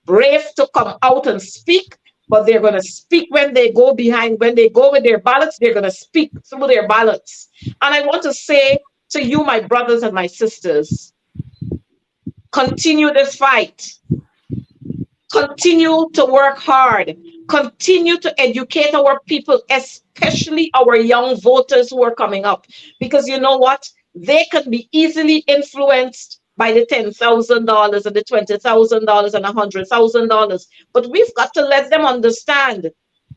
brave to come out and speak, but they're going to speak when they go with their ballots, they're going to speak through their ballots. And I want to say to you, my brothers and my sisters, continue this fight. Continue to work hard. Continue to educate our people, especially our young voters who are coming up. Because you know what? They can be easily influenced by the $10,000 and the $20,000 and $100,000. But we've got to let them understand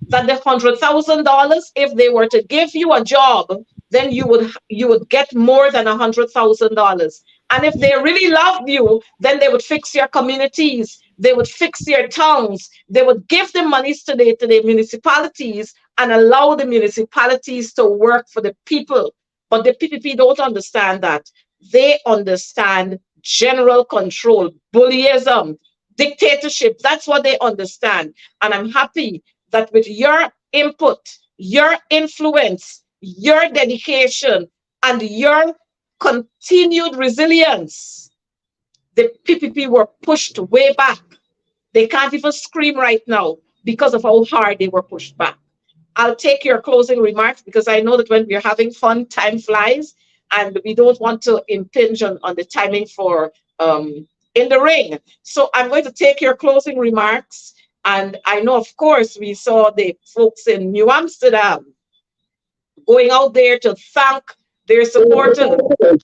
that the $100,000, if they were to give you a job, then you would get more than $100,000. And if they really loved you, then they would fix your communities, they would fix your towns, they would give the monies to the municipalities and allow the municipalities to work for the people. But the PPP don't understand that. They understand general control, bullyism, dictatorship. That's what they understand. And I'm happy that with your input, your influence, your dedication, and your continued resilience, the PPP were pushed way back. They can't even scream right now because of how hard they were pushed back. I'll take your closing remarks because I know that when we're having fun, time flies, and we don't want to impinge on the timing for in the ring. So I'm going to take your closing remarks. And I know, of course, we saw the folks in New Amsterdam going out there to thank their supporters.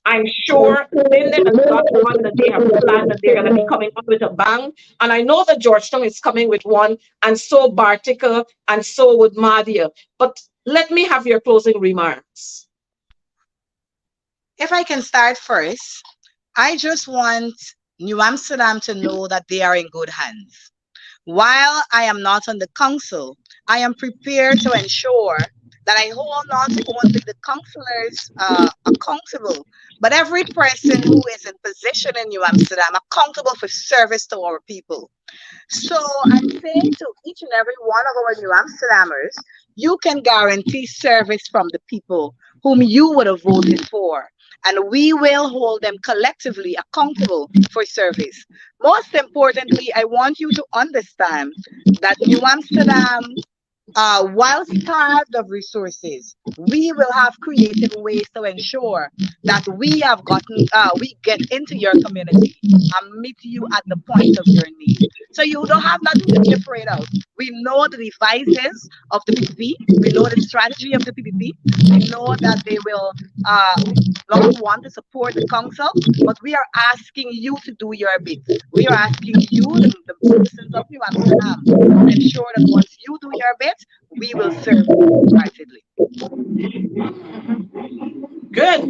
I'm sure Linda and Scott one that they have planned that they're going to be coming up with a bang. And I know that Georgetown is coming with one, and so Bartica, and so would Madia. But let me have your closing remarks. If I can start first, I just want New Amsterdam to know that they are in good hands. While I am not on the council, I am prepared to ensure that I hold not only the councillors accountable, but every person who is in position in New Amsterdam accountable for service to our people. So I'm saying to each and every one of our New Amsterdammers, you can guarantee service from the people whom you would have voted for. And we will hold them collectively accountable for service. Most importantly, I want you to understand that New Amsterdam, while starved of resources, we will have creative ways to ensure that we get into your community and meet you at the point of your need. So you don't have nothing to be afraid of. We know the devices of the PPP. We know the strategy of the PPP. We know that they will not want to support the council, but we are asking you to do your bit. We are asking you, the citizens of New Amsterdam, to ensure that once you do your bit, we will serve you wholeheartedly. Good.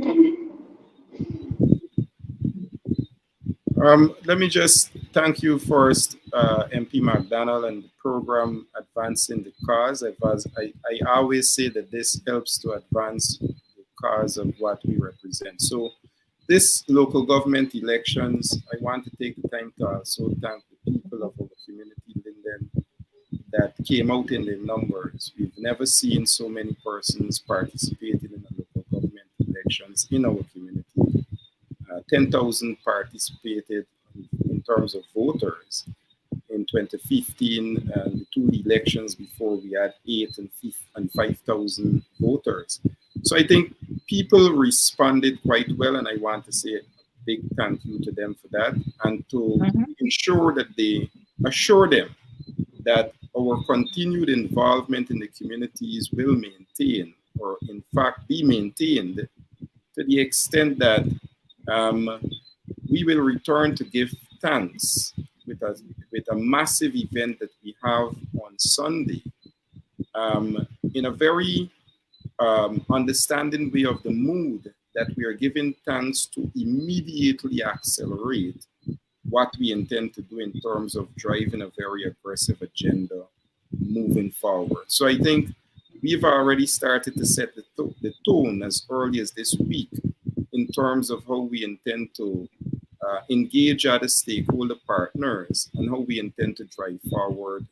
Let me just thank you first, MP McDonald, and the program Advancing the Cause. I always say that this helps to advance the cause of what we represent. So, this local government elections, I want to take the time to also thank the people of our community, Linden, that came out in the numbers. We've never seen so many persons participating in the local government elections in our community. 10,000 participated in terms of voters. In 2015, the two elections before, we had 5,000 voters. So I think people responded quite well, and I want to say a big thank you to them for that, and to ensure that they assure them that our continued involvement in the communities will maintain, or in fact be maintained, to the extent that um, we will return to give thanks with a massive event that we have on Sunday, in a very understanding way of the mood, that we are giving thanks to immediately accelerate what we intend to do in terms of driving a very aggressive agenda moving forward. So I think we've already started to set the tone as early as this week in terms of how we intend to engage other stakeholder partners and how we intend to drive forward,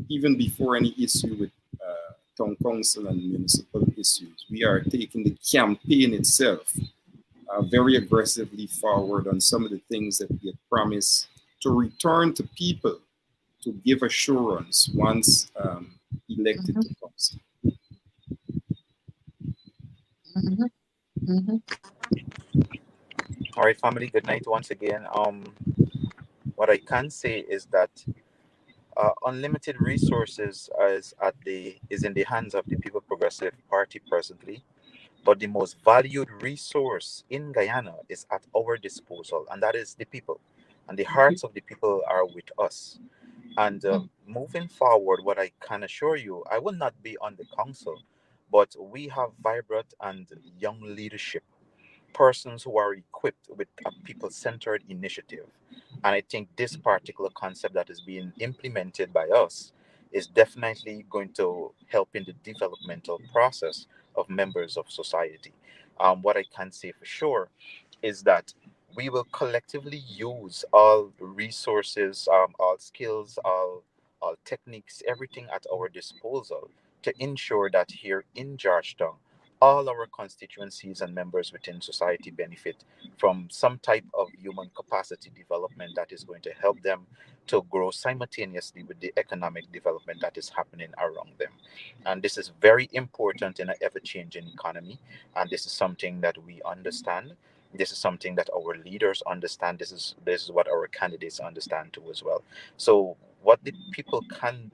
even before any issue with town council and municipal issues. We are taking the campaign itself very aggressively forward on some of the things that we had promised to return to people to give assurance once elected to council. All right, family. Good night once again. What I can say is that unlimited resources is in the hands of the People Progressive Party presently, but the most valued resource in Guyana is at our disposal, and that is the people. And the hearts of the people are with us. And moving forward, what I can assure you, I will not be on the council, but we have vibrant and young leadership, persons who are equipped with a people centered initiative. And I think this particular concept that is being implemented by us is definitely going to help in the developmental process of members of society. What I can say for sure is that we will collectively use all resources, all skills, all techniques, everything at our disposal to ensure that here in Georgetown, all our constituencies and members within society benefit from some type of human capacity development that is going to help them to grow simultaneously with the economic development that is happening around them. And this is very important in an ever changing economy. And this is something that we understand. This is something that our leaders understand. This is what our candidates understand too as well. So what the people can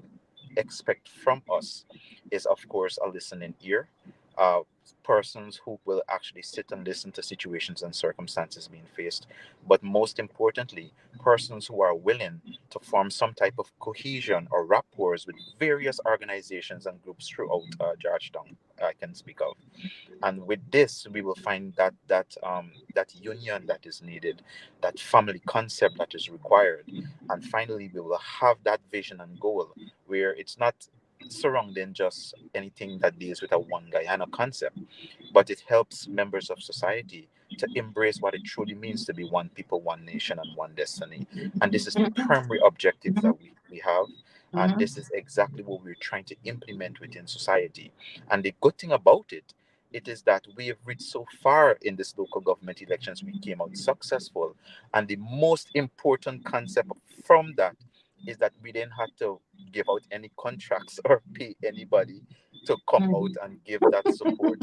expect from us is, of course, a listening ear, uh, persons who will actually sit and listen to situations and circumstances being faced, but most importantly, persons who are willing to form some type of cohesion or rapports with various organizations and groups throughout Georgetown. I can speak of, and with this we will find that union that is needed, that family concept that is required, and finally we will have that vision and goal where it's not surrounding just anything that deals with a one Guyana concept, but it helps members of society to embrace what it truly means to be one people, one nation, and one destiny. And this is the Mhm, primary objective mhm, that we have. And mhm, this is exactly what we're trying to implement within society. And the good thing about it, it is that we have reached so far in this local government elections. We came out successful. And the most important concept from that is that we didn't have to give out any contracts or pay anybody to come out mhm, and give that support.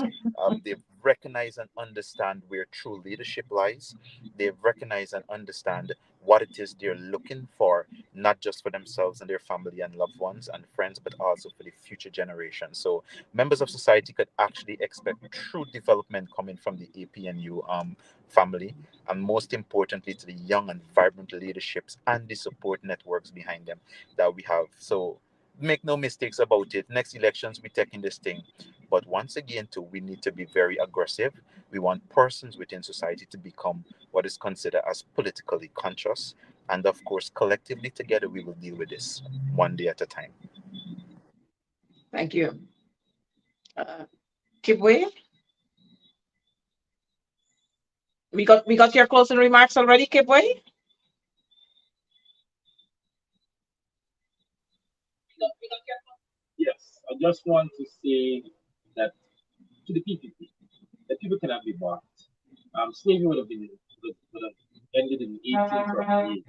They recognize and understand where true leadership lies. They recognize and understand what it is they're looking for, not just for themselves and their family and loved ones and friends, but also for the future generation. So members of society could actually expect true development coming from the APNU family, and most importantly, to the young and vibrant leaderships and the support networks behind them that we have. So make no mistakes about it. Next elections, we're taking this thing. But once again, too, we need to be very aggressive. We want persons within society to become what is considered as politically conscious. And of course, collectively together, we will deal with this one day at a time. thank you. Uh, Kibwe, we got your closing remarks already, Kibwe? Yes, I just want to say that to the PPP, that people cannot be bought. Slavery would have ended in 1838,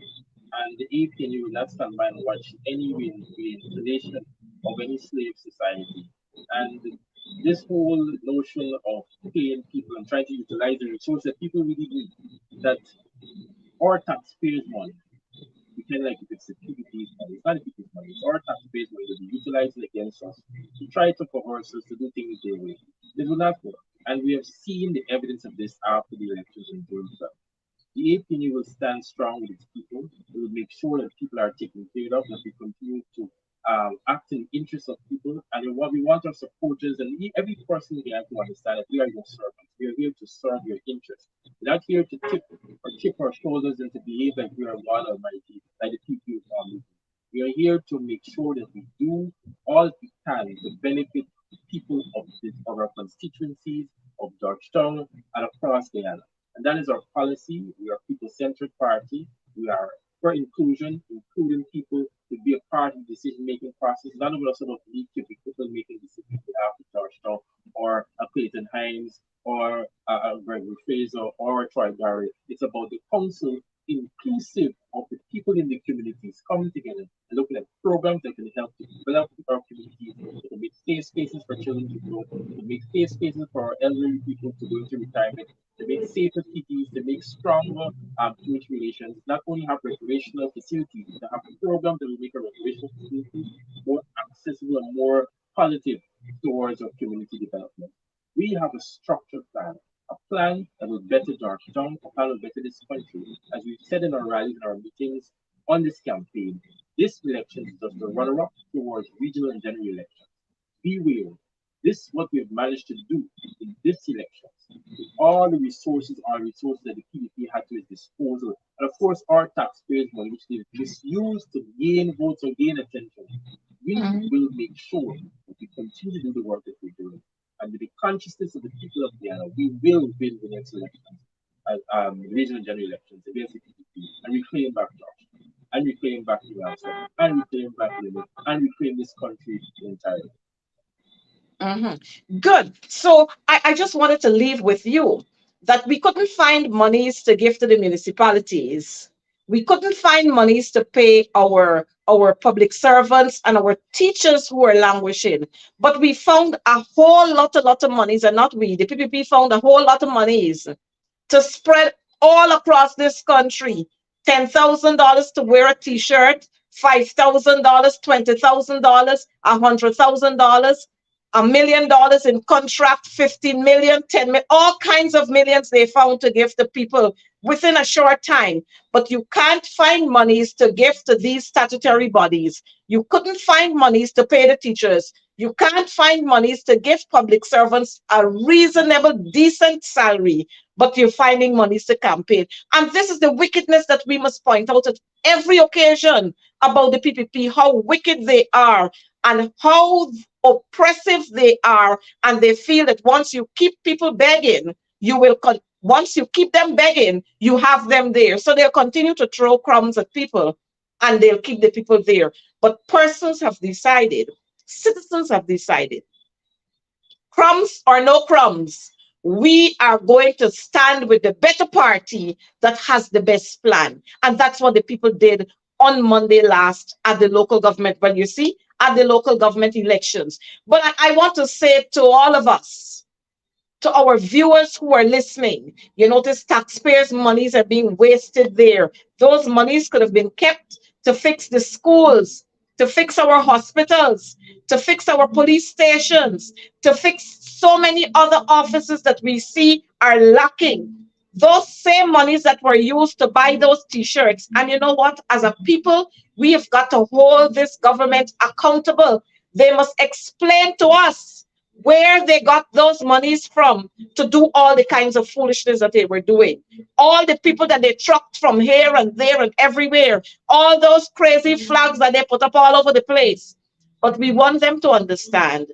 and the APNU will not stand by and watch any reinstallation of any slave society. And this whole notion of paying people and trying to utilize the resources that people really need, that our taxpayers' money, pretend like if it's the PPP's money. It's not the PPP's money. It's our taxpayers' money that be utilized against us to try to coerce us to do things their way. This will not work. And we have seen the evidence of this after the elections in June 12th. The APNU will stand strong with its people. We will make sure that people are taken care of, that we continue to act in the interest of people. And what we want our supporters and every person here to understand that we are your servants. We are here to serve your interests. We're not here to tip our shoulders and to behave like we are God Almighty, like the people of God. We are here to make sure that we do all we can to benefit people of our constituencies, of Georgetown, and across Guyana. And that is our policy. We are a people-centered party. We are for inclusion, including people to be a part of the decision-making process. None of us about need to be people making decisions on behalf of Georgetown or a Clayton Hines or a Gregory Fraser or a Troy Gary. It's about the council inclusive of the people in the communities coming together and looking at programs that can help to develop our communities, to make safe spaces for children to grow, to make safe spaces for our elderly people to go into retirement, to make safer cities, to make stronger community relations, not only have recreational facilities, but to have programs that will make our recreational facilities more accessible and more positive towards our community development. We have a structured plan, a plan that will better Georgetown, a plan that will better this country. As we've said in our rallies and our meetings on this campaign, this election is just a runner-up towards regional and general elections. Beware. This is what we have managed to do in this election with all the resources, our resources that the PDP had to its disposal, and of course our taxpayers' money, which they misused to gain votes or gain attention. We Mhm. will make sure that we continue to do the work that we're doing. And with the consciousness of the people of Guyana, we will win the next election. regional general elections against the PPP and reclaim back jobs and reclaim back New Amsterdam and reclaim back Limit and reclaim this country entirely. Good. So I just wanted to leave with you that we couldn't find monies to give to the municipalities. We couldn't find monies to pay our public servants and our teachers who are languishing. But we found a lot of monies, and not we, the PPP found a whole lot of monies to spread all across this country. $10,000 to wear a t-shirt, $5,000, $20,000, $100,000, $1 million in contract, 15 million, 10 million, all kinds of millions they found to give to people within a short time. But you can't find monies to give to these statutory bodies. You couldn't find monies to pay the teachers. You can't find monies to give public servants a reasonable, decent salary, but you're finding monies to campaign. And this is the wickedness that we must point out at every occasion about the PPP, how wicked they are and how oppressive they are. And they feel that once you keep people begging, once you keep them begging, you have them there. So they'll continue to throw crumbs at people and they'll keep the people there. But persons have decided, citizens have decided, crumbs or no crumbs, we are going to stand with the better party that has the best plan. And that's what the people did on Monday last at the local government, well, you see, at the local government elections. But I want to say to all of us, to our viewers who are listening, you notice taxpayers' monies are being wasted there. Those monies could have been kept to fix the schools, to fix our hospitals, to fix our police stations, to fix so many other offices that we see are lacking. Those same monies that were used to buy those t-shirts. And you know what? As a people, we have got to hold this government accountable. They must explain to us where they got those monies from to do all the kinds of foolishness that they were doing. All the people that they trucked from here and there and everywhere, all those crazy flags that they put up all over the place. But we want them to understand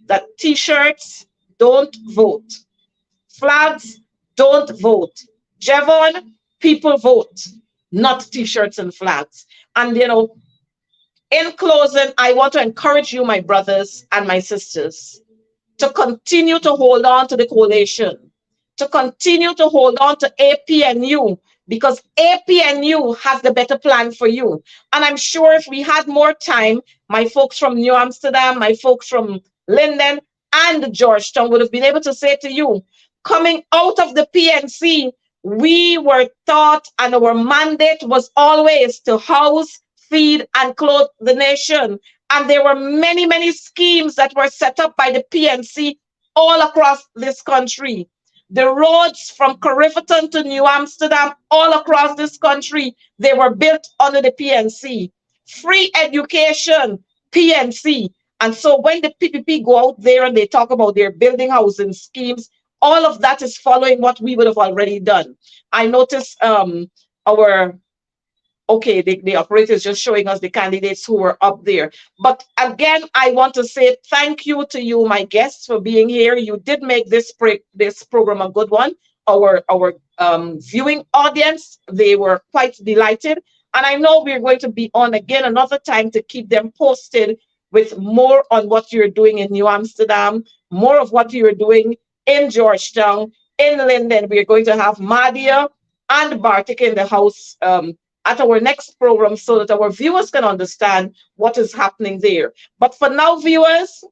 that t-shirts don't vote. Flags don't vote. Jevon, people vote, not t-shirts and flags. And in closing, I want to encourage you, my brothers and my sisters, to continue to hold on to the coalition, to continue to hold on to APNU, because APNU has the better plan for you. And I'm sure if we had more time, my folks from New Amsterdam, my folks from Linden and Georgetown would have been able to say to you, coming out of the PNC, we were taught and our mandate was always to house, feed, and clothe the nation. And there were many, many schemes that were set up by the PNC all across this country. The roads from Corriverton to New Amsterdam, all across this country, they were built under the PNC. Free education, PNC. And so when the PPP go out there and they talk about their building housing schemes, all of that is following what we would have already done. I noticed the operator is just showing us the candidates who were up there. But again, I want to say thank you to you, my guests, for being here. You did make this program a good one. Our viewing audience, they were quite delighted. And I know we're going to be on again another time to keep them posted with more on what you're doing in New Amsterdam, more of what you're doing in Georgetown, in Linden. We're going to have Madia and Bartik in the house at our next program so that our viewers can understand what is happening there. But for now, viewers,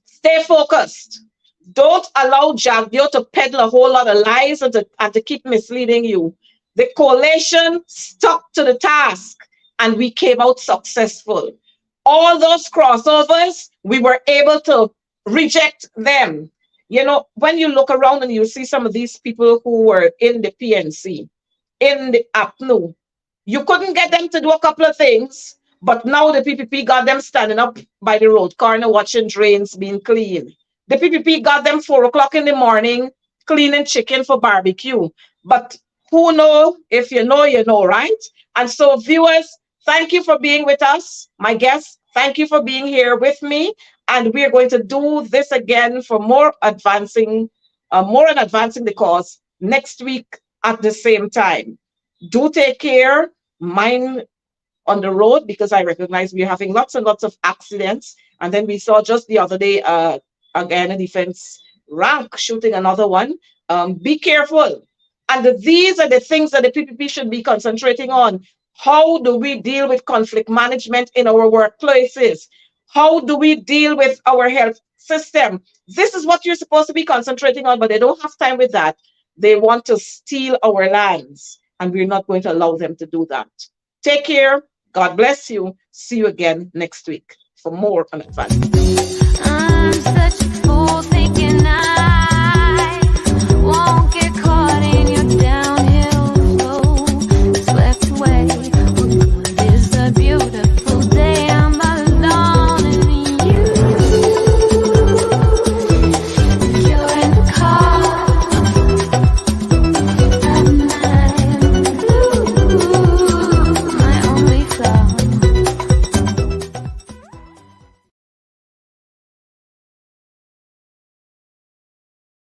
stay focused. Don't allow Jagdio to peddle a whole lot of lies and to keep misleading you. The coalition stuck to the task and we came out successful. All those crossovers, we were able to reject them. When you look around and you see some of these people who were in the PNC, in the APNU, you couldn't get them to do a couple of things, but now the PPP got them standing up by the road corner watching drains being cleaned. The PPP got them 4 o'clock in the morning cleaning chicken for barbecue. But who know? If you know, you know, right? And so, viewers, thank you for being with us. My guests, thank you for being here with me. And we're going to do this again for more advancing the cause next week at the same time. Do take care. Mind on the road, because I recognize we're having lots and lots of accidents. And then we saw just the other day, again, a defense rank shooting another one. Be careful. And these are the things that the PPP should be concentrating on. How do we deal with conflict management in our workplaces? How do we deal with our health system? This is what you're supposed to be concentrating on, but they don't have time with that. They want to steal our lands, and we're not going to allow them to do that. Take care. God bless you. See you again next week for more on advancement.